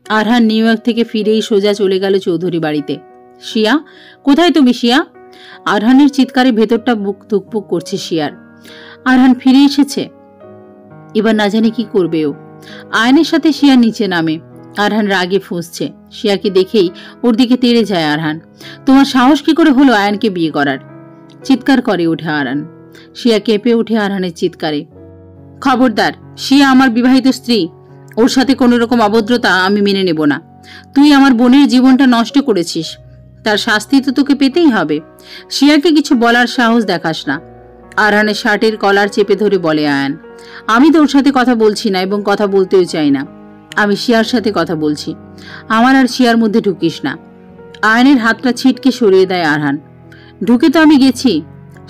আরহান নিউ ইয়র্ক থেকে ফিরেই সোজা চলে গেল চৌধুরী বাড়িতে। শিয়া, কোথায় তুমি শিয়া? আরহানের চিৎকারে ভেতরটা বুক ধুকপুক করছে শিয়ার। আরহান ফিরে এসেছে। এবার না জানি কি করবে ও। আয়নের সাথে শিয়া নিচে নামে। আরহান রাগে ফুঁসছে। শিয়াকে দেখেই ওর দিকে তেড়ে যায় আরহান। তোমার সাহস কি করে হলো আয়নকে বিয়ে করার? চিৎকার করে ওঠে আরহান। শিয়া কেঁপে ওঠে আরহানের চিৎকারে। খবরদার, শিয়া আমার বিবাহিত স্ত্রী। ওর সাথে কোনো রকম অভদ্রতা আমি মেনে নেব না। তুই আমার বোনের জীবনটা নষ্ট করেছিস, তার শাস্তি তো তোকে পেতেই হবে। শিয়াকে কিছু বলার সাহস দেখাস না। আরহানের শার্টের কলার চেপে ধরে বলে আয়ান, আমি তোর সাথে কথা বলছি না এবং কথা বলতেও চাই না। আমি শিয়ার সাথে কথা বলছি। আমার আর শিয়ার মধ্যে ঢুকিস না। আয়নের হাতটা ছিটকে সরিয়ে দেয় আরহান। ঢুকে তো আমি গেছি।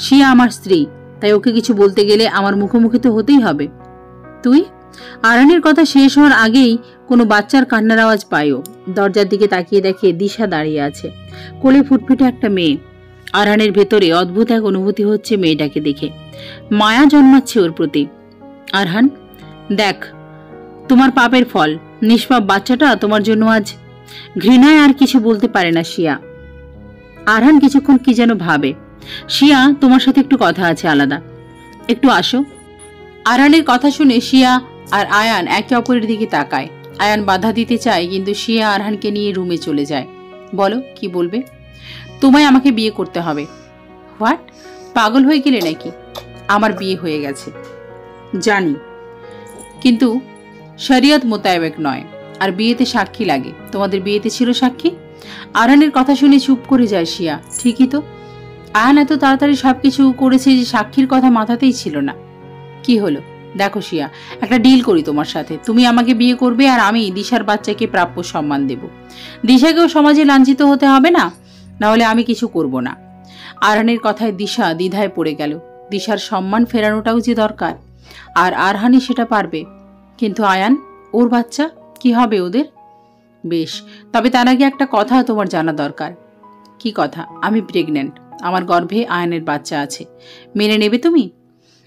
শিয়া আমার স্ত্রী, তাই ওকে কিছু বলতে গেলে আমার মুখোমুখি তো হতেই হবে। তুই? আরহানের কথা শেষ হওয়ার আগেই কোনো বাচ্চার কান্নার আওয়াজ পায়ও। দরজার দিকে তাকিয়ে দেখে দিশা দাঁড়িয়ে আছে, কোলে ফুটফুটে একটা মেয়ে। আরহানের ভেতরে অদ্ভুত এক অনুভূতি হচ্ছে মেয়েটাকে দেখে। মায়া জন্মাচ্ছে ওর প্রতি। আরহান, দেখ, তোমার পাপের ফল। নিষ্পাপ বাচ্চাটা তোমার জন্য আজ। ঘৃণায় আর কিছু বলতে পারে না শিয়া। আরহান কিছুক্ষণ কি যেন ভাবে। শিয়া, তোমার সাথে একটু কথা আছে আলাদা, একটু আসো। আরহানের কথা শুনে শিয়া আর আয়ান একে অপরের দিকে তাকায়। আয়ান বাধা দিতে চায়, কিন্তু শিয়া আরহানকে নিয়ে রুমে চলে যায়। বলো, কি বলবে? তোমায় আমাকে বিয়ে করতে হবে। হোয়াট? পাগল হয়ে গেলে নাকি? আমার বিয়ে হয়ে গেছে জানি, কিন্তু শরিয়ত মোতাবেক নয়, আর বিয়েতে সাক্ষী লাগে। তোমাদের বিয়েতে ছিল সাক্ষী? আরহানের কথা শুনে চুপ করে যায় শিয়া। ঠিকই তো, আয়ান এত তাড়াতাড়ি সবকিছু করেছে যে সাক্ষীর কথা মাথাতেই ছিল না। কি হলো? দেখো শিয়া, একটা ডিল করি তোমার সাথে। তুমি আমাকে বিয়ে করবে আর আমি দিশার বাচ্চাকে প্রাপ্য সম্মান দেব। দিশাকেও সমাজে লাঞ্ছিত হতে হবে না, নাহলে আমি কিছু করব না। আরহানের কথায় দিশা দ্বিধায় পড়ে গেল। দিশার সম্মান ফেরানোটাও যে দরকার, আর আরহানই সেটা পারবে। কিন্তু আয়ান, ওর বাচ্চা, কি হবে ওদের? বেশ, তবে তার আগে একটা কথা তোমার জানা দরকার। কি কথা? আমি প্রেগনেন্ট। আমার গর্ভে আয়ানের বাচ্চা আছে। মেনে নেবে তুমি?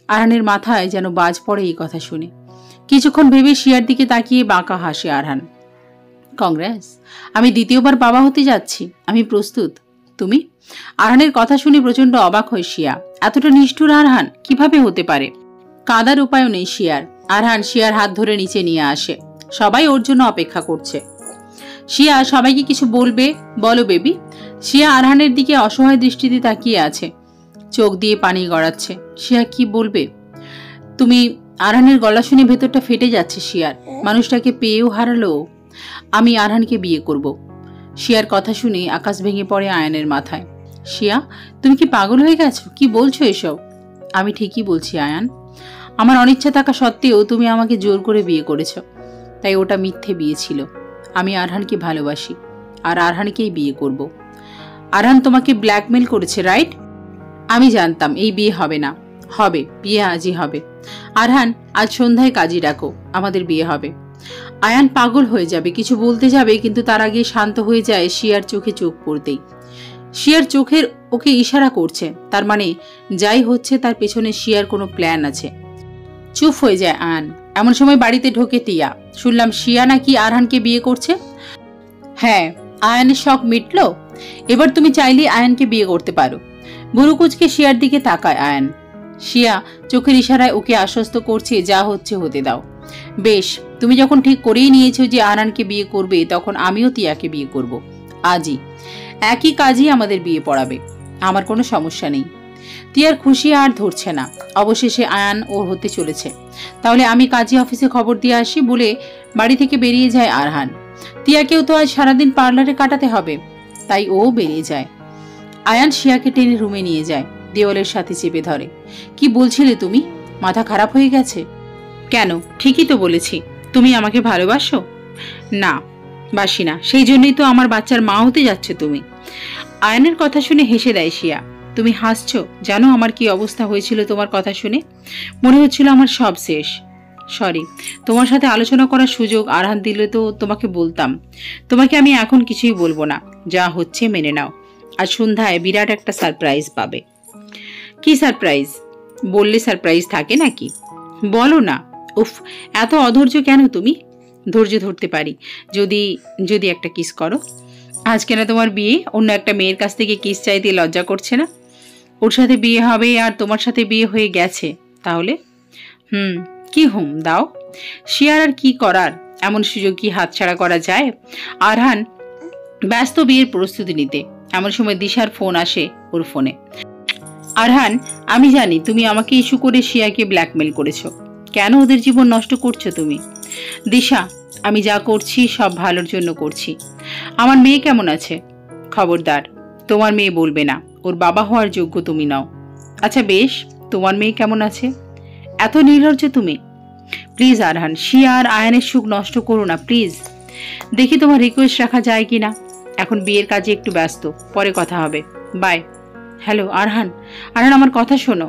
আরহানের মাথায় যেন বাজ পড়ে এই কথা শুনে। কিছুক্ষণ ভেবে শিয়ার দিকে তাকিয়ে বাঁকা হাসে আরহান। কংগ্রেস, আমি দ্বিতীয়বার বাবা হতে যাচ্ছি। আমি প্রস্তুত। তুমি? আরহানের কথা শুনে প্রচন্ড অবাক হয় শিয়া। এতটা নিষ্ঠুর আরহান কিভাবে হতে পারে? কাঁদার উপায়ও নেই শিয়ার। আরহান শিয়ার হাত ধরে নিচে নিয়ে আসে। সবাই ওর জন্য অপেক্ষা করছে। শিয়া সবাইকে কিছু বলবে? বলো বেবি। শিয়া আরহানের দিকে অসহায় দৃষ্টিতে তাকিয়ে আছে, চোখ দিয়ে পানি গড়াচ্ছে। শিয়া কি বলবে? তুমি? আরহানের গলা শুনে ভেতরটা ফেটে যাচ্ছে শিয়ার। মানুষটাকে পেয়েও হারালো। আমি আরহানকে বিয়ে করব। শিয়ার কথা শুনে আকাশ ভেঙে পড়ে আয়ানের মাথায়। শিয়া, তুমি কি পাগল হয়ে গেছো? কি বলছো এসব? আমি ঠিকই বলছি আয়ান। আমার অনিচ্ছা থাকা সত্ত্বেও তুমি আমাকে জোর করে বিয়ে করেছো, তাই ওটা মিথ্যে বিয়ে ছিল। আমি আরহানকে ভালোবাসি আর আরহানকেই বিয়ে করব। আরহান তোমাকে ব্ল্যাকমেল করেছে, রাইট? আমি জানতাম এই বিয়ে হবে না। হবে, বিয়ে আজই হবে। আরহান, আজ সন্ধ্যায় কাজী ডাকো, আমাদের বিয়ে হবে। আয়ান পাগল হয়ে যাবে, কিছু বলতে যাবে, কিন্তু তার আগে শান্ত হয়ে যায় শিয়ার চোখে চোখ পড়তেই। শিয়ার চোখের ওকে ইশারা করছে, তার মানে যাই হচ্ছে তার পেছনে শিয়ার কোনো প্ল্যান আছে। চুপ হয়ে যায় আয়ান। এমন সময় বাড়িতে ঢোকে টিয়া। শুনলাম শিয়া নাকি আরহানকে বিয়ে করছে। হ্যাঁ, আয়ানের শখ মিটল। এবার তুমি চাইলে আয়ানকে বিয়ে করতে পারো। ভুরুকুচকে শিয়ার দিকে তাকায় আয়ান। শিয়া চোখের ইশারায় ওকে আশ্বস্ত করছে, যা হচ্ছে হতে দাও। বেশ, তুমি যখন ঠিক করেই নিয়েছো যে আরহানকে বিয়ে করবে, তখন আমিও টিয়াকে বিয়ে করব। আজই একই কাজই আমাদের বিয়ে পড়াবে। আমার কোনো সমস্যা নেই। টিয়ার খুশি আর ধরছে না। অবশেষে আয়ান ও হতে চলেছে। তাহলে আমি কাজী অফিসে খবর দিয়ে আসি বলে বাড়ি থেকে বেরিয়ে যায় আরহান। টিয়াকেও তো আজ সারাদিন পার্লারে কাটাতে হবে, তাই ও বেরিয়ে যায়। আয়ান শিয়াকে টেনে রুমে নিয়ে যায়, দেওয়ালের সাথে চেপে ধরে। কি বলছিলে তুমি? মাথা খারাপ হয়ে গেছে? কেন? ঠিকই তো বলেছি। তুমি আমাকে ভালোবাসো? না, বাসি না। সেই জন্যই তো আমার বাচ্চার মা হতে যাচ্ছে তুমি। আয়ানের কথা শুনে হেসে দেয় শিয়া। তুমি হাসছো? জানো আমার কি অবস্থা হয়েছিল তোমার কথা শুনে? মনে হচ্ছিল আমার সব শেষ। সরি, তোমার সাথে আলোচনা করার সুযোগ আরহান দিলে তো তোমাকে বলতাম। তোমাকে আমি এখন কিছুই বলবো না, যা হচ্ছে মেনে নাও। আজ সন্ধ্যায় বিরাট একটা সারপ্রাইজ পাবে। কি সারপ্রাইজ? বললে সারপ্রাইজ থাকে নাকি? বলো না। উফ, এত অধৈর্য কেন তুমি? ধৈর্য ধরতে পারি যদি যদি একটা কিস করো। আজকে না তোমার বিয়ে, অন্য একটা মেয়ের কাছ থেকে কিস চাইতে লজ্জা করছে না? ওর সাথে বিয়ে হবে আর তোমার সাথে বিয়ে হয়ে গেছে তাহলে? কি হুম দাও? শিয়ার আর কি করার? এমন সুযোগ কি হাতছাড়া করা যায়? আরহান ব্যস্ত বিয়ের প্রস্তুতি নিতে। এমন সময় দিশার ফোন আসে ওর ফোনে। আরহান, আমি জানি তুমি আমাকে ইস্যু করে শিয়াকে ব্ল্যাকমেল করেছো। কেন ওদের জীবন নষ্ট করছো তুমি? দিশা, আমি যা করছি সব ভালোর জন্য করছি। আমার মেয়ে কেমন আছে? খবরদার, তোমার মেয়ে বলবে না, ওর বাবা হওয়ার যোগ্য তুমি নাও। আচ্ছা বেশ, তোমার মেয়ে কেমন আছে? এত নির্লজ্জ তুমি। প্লিজ আরহান, শিয়া আর আয়ানের সুখ নষ্ট করো না প্লিজ। দেখি তোমার রিকোয়েস্ট রাখা যায় কিনা। এখন বিয়ের কাজে একটু ব্যস্ত, পরে কথা হবে, বাই। হ্যালো আরহান, আরহান আমার কথা শোনো।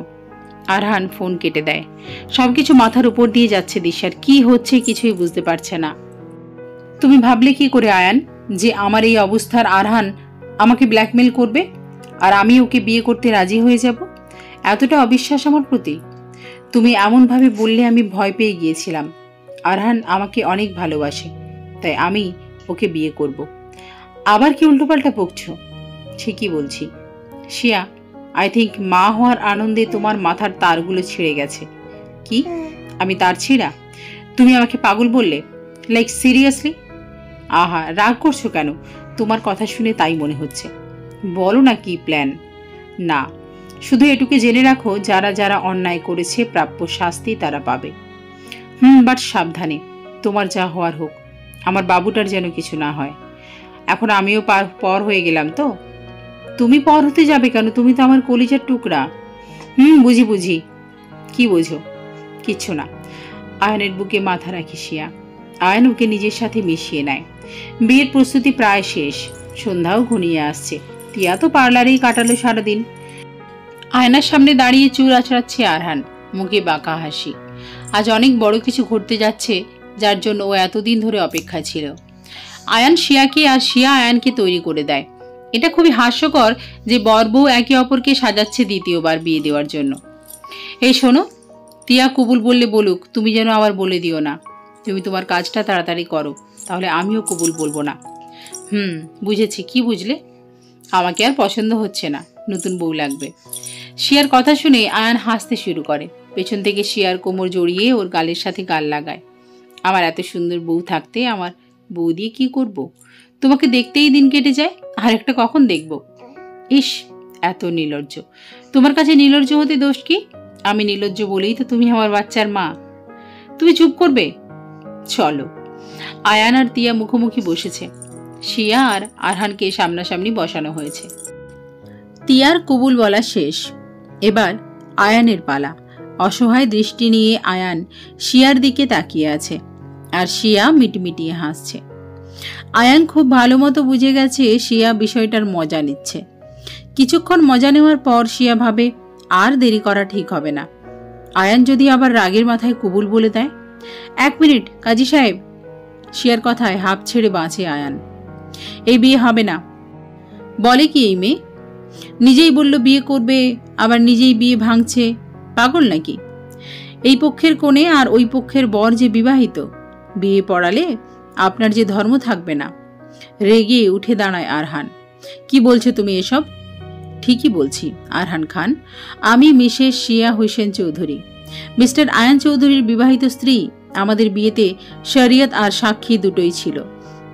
আরহান ফোন কেটে দেয়। সবকিছু মাথার উপর দিয়ে যাচ্ছে দিশার, কি হচ্ছে কিছুই বুঝতে পারছে না। তুমি ভাবলে কি করে আয়ান যে আমার এই অবস্থার আরহান আমাকে ব্ল্যাকমেল করবে আর আমি ওকে বিয়ে করতে রাজি হয়ে যাব? এতটা অবিশ্বাস আমার প্রতি? তুমি এমনভাবে বললে আমি ভয় পেয়ে গিয়েছিলাম। আরহান আমাকে অনেক ভালোবাসে, তাই আমি ওকে বিয়ে করব। আবার কি উল্টোপাল্টা বকছো? ঠিকই বলছি শিয়া, আই থিঙ্ক মা হওয়ার আনন্দে তোমার মাথার তারগুলো ছিঁড়ে গেছে। কি? আমি তার ছিঁড়া? তুমি আমাকে পাগল বললে? Like seriously? আহা, রাগ করছো কেন? তোমার কথা শুনে তাই মনে হচ্ছে। বলো না কি প্ল্যান? না, শুধু এটুকু জেনে রাখো, যারা যারা অন্যায় করেছে প্রাপ্য শাস্তি তারা পাবে। বাট সাবধানে, তোমার যা হওয়ার হোক, আমার বাবুটার যেন কিছু না হয়। এখন আমিও পর হয়ে গেলাম তো। তুমি পর হতে যাবে কেন? তুমি তো আমার কলিজার টুকরা। বুঝি বুঝি। কি বোঝো? কিচ্ছু না। আয়নের বুকে মাথা রাখি শিয়া। আয়ন ওকে নিজের সাথে মিশিয়ে নেয়। বিয়ের প্রস্তুতি প্রায় শেষ, সন্ধ্যাও ঘনিয়ে আসছে। টিয়া তো পার্লারেই কাটালো সারাদিন। আয়নার সামনে দাঁড়িয়ে চুল আঁচড়াচ্ছে আরহান, মুখে বাঁকা হাসি। আজ অনেক বড় কিছু ঘটতে যাচ্ছে, যার জন্য ও এতদিন ধরে অপেক্ষা ছিল। আয়ান শিয়াকে আর শিয়া আয়ানকে তৈরি করে দেয়। এটা খুবই হাস্যকর যে বর বউ একে অপরকে সাজাচ্ছে দ্বিতীয়বার বিয়ে দেওয়ার জন্য। এই শোনো, টিয়া কবুল বললে বলুক, তুমি যেন আবার বলে দিও না। তুমি তোমার কাজটা তাড়াতাড়ি করো, তাহলে আমিও কবুল বলবো না। বুঝেছি। কি বুঝলে? আমাকে আর পছন্দ হচ্ছে না, নতুন বউ লাগবে। শিয়ার কথা শুনে আয়ান হাসতে শুরু করে। পেছন থেকে শিয়ার কোমর জড়িয়ে ওর গালের সাথে গাল লাগায়। আমার এত সুন্দর বউ থাকতে আমার বউ দিয়ে কি করব? তোমাকে দেখতেই দিন কেটে যায়, আর একটা কখন দেখব? ইস, এত নির্লজ্জ। তোমার কাছে নির্লজ্জ হতে দোষ কি? আমি নির্লজ্জ বলেই তো তুমি আমার বাচ্চার মা। তুমি চুপ করবে? চলো। আয়ান আর তিয়া মুখোমুখি বসেছে। শিয়া আর আরহানকে সামনাসামনি বসানো হয়েছে। তিয়ার কবুল বলা শেষ, এবার আয়ানের পালা। অসহায় দৃষ্টি নিয়ে আয়ান শিয়ার দিকে তাকিয়ে আছে, আর শিয়া মিটমিটিয়ে হাসছে। আয়ান খুব ভালো মতো বুঝে গেছে শিয়া বিষয়টার মজা নিচ্ছে। কিছুক্ষণ মজা নেওয়ার পর শিয়া ভাবে আর দেরি করা ঠিক হবে না। আয়ান যদি আবার রাগের মাথায় কবুল বলে দেয়। 1 মিনিট কাজী সাহেব। শিয়ার কথায় হাঁপ ছেড়ে বাঁচে আয়ান। এই বিয়ে হবে না। বলে কি এই মেয়ে? নিজেই বলল বিয়ে করবে, আবার নিজেই বিয়ে ভাঙছে। পাগল নাকি? এই পক্ষের কোণে আর ওই পক্ষের বর যে বিবাহিত, বিয়ে পড়ালে আপনার যে ধর্ম থাকবে না। রেগে উঠে দাঁড়ায় আরহান। কি বলছো তুমি এসব? ঠিকই বলছি আরহান খান, আমি মিসেস শিয়া হোসেন চৌধুরী, মিস্টার আয়ান চৌধুরীর বিবাহিত স্ত্রী। আমাদের বিয়েতে শরিয়ত আর সাক্ষী দুটোই ছিল,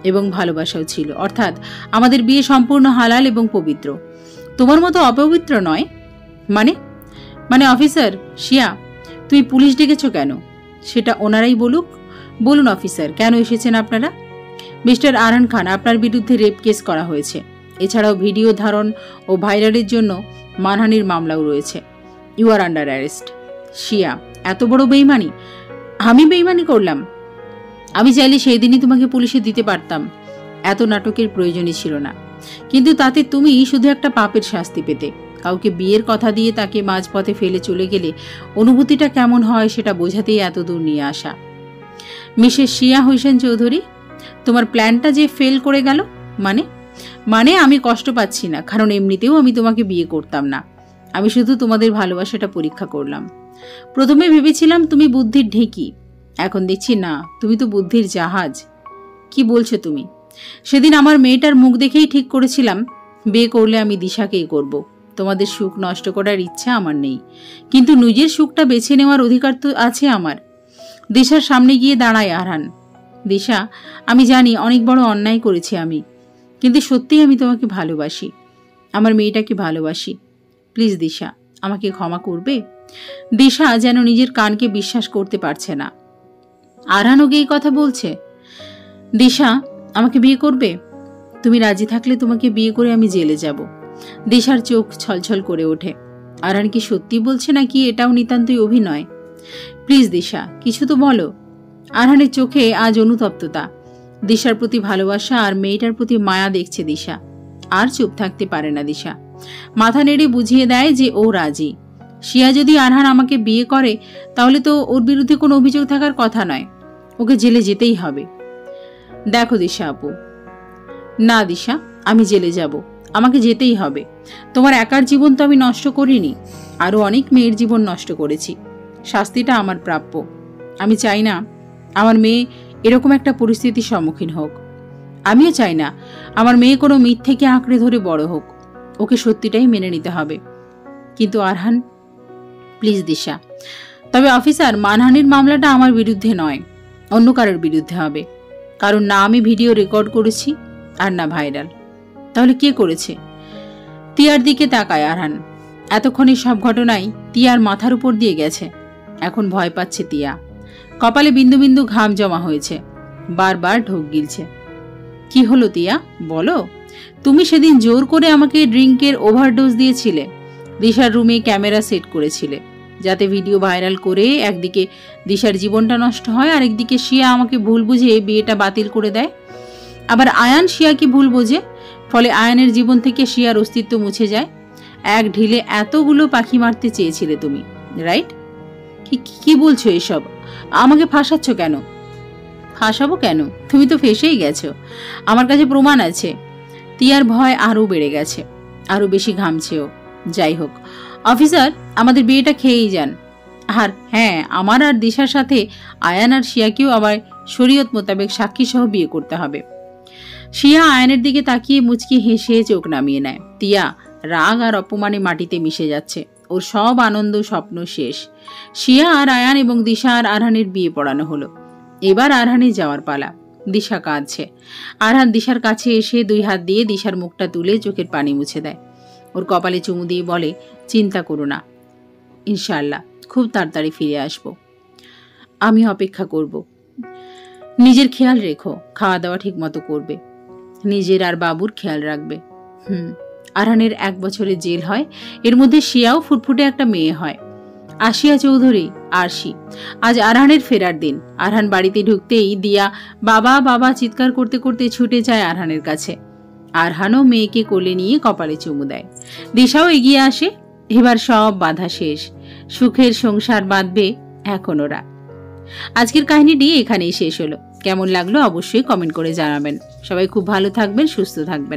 এবং ভালোবাসাও ছিল। অর্থাৎ আমাদের বিয়ে সম্পূর্ণ হালাল এবং পবিত্র, তোমার মতো অপবিত্র নয়। মানে? অফিসার শিয়া, তুমি পুলিশ ডেকেছো কেন? সেটা ওনারাই বলুক। বলুন অফিসার, কেন এসেছেন আপনারা? মিস্টার আরহান খান, আপনার বিরুদ্ধে রেপ কেস করা হয়েছে। এছাড়াও ভিডিও ধারণ ও ভাইরালের জন্য মানহানির মামলাও রয়েছে। You are under arrest. Siya, এত বড় বেইমানি? আমি বেইমানি করলাম? আমি চাইলে সেই দিনই তোমাকে পুলিশে দিতে পারতাম, এত নাটকের প্রয়োজনই ছিল না। কিন্তু তাতে তুমি শুধু একটা পাপের শাস্তি পেতে। কাউকে বিয়ের কথা দিয়ে তাকে মাঝপথে ফেলে চলে গেলে অনুভূতিটা কেমন হয় সেটা বোঝাতেই এত দূর নিয়ে আসা। মিসেস শিয়া হোসেন চৌধুরী, তোমার প্ল্যানটা যে ফেল করে গেল। মানে আমি কষ্ট পাচ্ছি না, কারণ এমনিতেও আমি তোমাকে বিয়ে করতাম না। আমি শুধু তোমাদের ভালোবাসাটা পরীক্ষা করলাম। প্রথমে ভেবেছিলাম তুমি বুদ্ধির ঢেঁকি, এখন দেখছি না, তুমি তো বুদ্ধির জাহাজ। কি বলছো তুমি? সেদিন আমার মেয়েটার মুখ দেখেই ঠিক করেছিলাম বিয়ে করলে আমি দিশাকেই করব। তোমাদের সুখ নষ্ট করার ইচ্ছা আমার নেই, কিন্তু নিজের সুখটা বেছে নেওয়ার অধিকার তো আছে আমার। দিশার সামনে গিয়ে দাঁড়ায় আরহান। দিশা, আমি জানি অনেক বড় অন্যায় করেছি আমি, কিন্তু সত্যিই আমি তোমাকে ভালোবাসি, আমার মেয়েটাকে ভালোবাসি। প্লিজ দিশা, আমাকে ক্ষমা করবে? দিশা যেন নিজের কানকে বিশ্বাস করতে পারছে না। আরহান ওকে এই কথা বলছে। দিশা, আমাকে বিয়ে করবে? তুমি রাজি থাকলে তোমাকে বিয়ে করে আমি জেলে যাব। দিশার চোখ ছলছল করে ওঠে। আরহান কি সত্যি বলছে নাকি এটাও নিতান্তই অভিনয়? প্লিজ দিশা, কিছু তো বলো। আরহানের চোখে আজ অনুতপ্ততা, দিশার প্রতি ভালোবাসা আর মেয়েটার প্রতি মায়া দেখছে দিশা। আর চুপ থাকতে পারে না দিশা। মাথা নেড়ে বুঝিয়ে দেয় যে ও রাজি। শিয়া যদি আরহান আমাকে বিয়ে করে তাহলে তো ওর বিরুদ্ধে কোনো অভিযোগ থাকার কথা নয়, ওকে জেলে যেতেই হবে। দেখো দিশা আপু, না দিশা, আমি জেলে যাব, আমাকে যেতেই হবে। তোমার একার জীবন তো আমি নষ্ট করিনি, আরো অনেক মেয়ের জীবন নষ্ট করেছি। শাস্তিটা আমার প্রাপ্য। আমি চাই না আমার মেয়ে এরকম একটা পরিস্থিতির সম্মুখীন হোক। আমিও চাই না আমার মেয়ে কোনো মিথ্যেকে আঁকড়ে ধরে বড় হোক। ওকে সত্যিটাই মেনে নিতে হবে। কিন্তু আরহান, প্লিজ দিশা। তবে অফিসার, মানহানির মামলাটা আমার বিরুদ্ধে নয়, অন্য কারোর বিরুদ্ধে হবে। কারণ না আমি ভিডিও রেকর্ড করেছি আর না ভাইরাল। তাহলে কে করেছে? তিয়ার দিকে তাকায় আরহান। এতক্ষণে সব ঘটনাই তিয়ার মাথার উপর দিয়ে গেছে। এখন ভয় পাচ্ছে তিয়া। কপালে বিন্দু বিন্দু ঘাম জমা হয়েছে, বারবার ঢোক গিলছে। কি হলো তিয়া, বলো। তুমি সেদিন জোর করে আমাকে ড্রিঙ্কের ওভারডোজ দিয়েছিলে, দিশার রুমে ক্যামেরা সেট করেছিলে যাতে ভিডিও ভাইরাল করে একদিকে দিশার জীবনটা নষ্ট হয় আর একদিকে শিয়া আমাকে ভুল বুঝে বিয়েটা বাতিল করে দেয়। আবার আয়ান শিয়াকে ভুল বোঝে, ফলে আয়ানের জীবন থেকে শিয়ার অস্তিত্ব মুছে যায়। এক ঢিলে এতগুলো পাখি মারতে চেয়েছিলে তুমি, রাইট? কি বলছো এসব? আমাকে ফাঁসাচ্ছ কেন? ফাঁসাবো কেন? তুমি তো ফেঁসেই গেছো, আমার কাছে প্রমাণ আছে। তিয়ার ভয় আরও বেড়ে গেছে, আরও বেশি ঘামছেও। যাই হোক অফিসার, আমাদের বিয়েটা খেয়েই যান। আর হ্যাঁ, আমার আর দিশার সাথে আয়ান আর শিয়াকেও আবার শরীয়ত মোতাবেক সাক্ষী সহ বিয়ে করতে হবে। শিয়া আয়ানের দিকে তাকিয়ে মুচকি হেসে চোখ নামিয়ে নেয়। তিয়া রাগ আর অপমানে মাটিতে মিশে যাচ্ছে। ওর সব আনন্দ স্বপ্ন শেষ। শিয়া আর আয়ান এবং দিশা আর আরহানের বিয়ে পড়ানো হলো। এবার আরহানের যাওয়ার পালা। দিশা কাঁদছে। আরহান দিশার কাছে এসে 2 হাত দিয়ে দিশার মুখটা তুলে চোখের পানি মুছে দেয়। ওর কপালে চুমু দিয়ে বলে, চিন্তা করো না, ইনশাআল্লাহ খুব তাড়াতাড়ি ফিরে আসবো। আমি অপেক্ষা করব। নিজের খেয়াল রেখো, খাওয়া দাওয়া ঠিক মতো করবে, নিজের আর বাবুর খেয়াল রাখবে। আরহানের 1 বছরের জেল হয়, এর মধ্যে শিয়াও ফুটফুটে একটা মেয়ে হয়। আসিয়া চৌধুরী, আরশি। আজ আরহানের ফেরার দিন। আরহান বাড়িতে ঢুকতেই দিয়া বাবা বাবা চিৎকার করতে করতে ছুটে যায় আরহানের কাছে। আরহানও মেয়েকে কোলে নিয়ে কপালে চুমু দেয়। দিশাও এগিয়ে আসে। এবার সব বাধা শেষ, সুখের সংসার বাঁধবে এখন ওরা। আজকের কাহিনীটি এখানেই শেষ হলো। কেমন লাগলো অবশ্যই কমেন্ট করে জানাবেন। সবাই খুব ভালো থাকবেন, সুস্থ থাকবেন।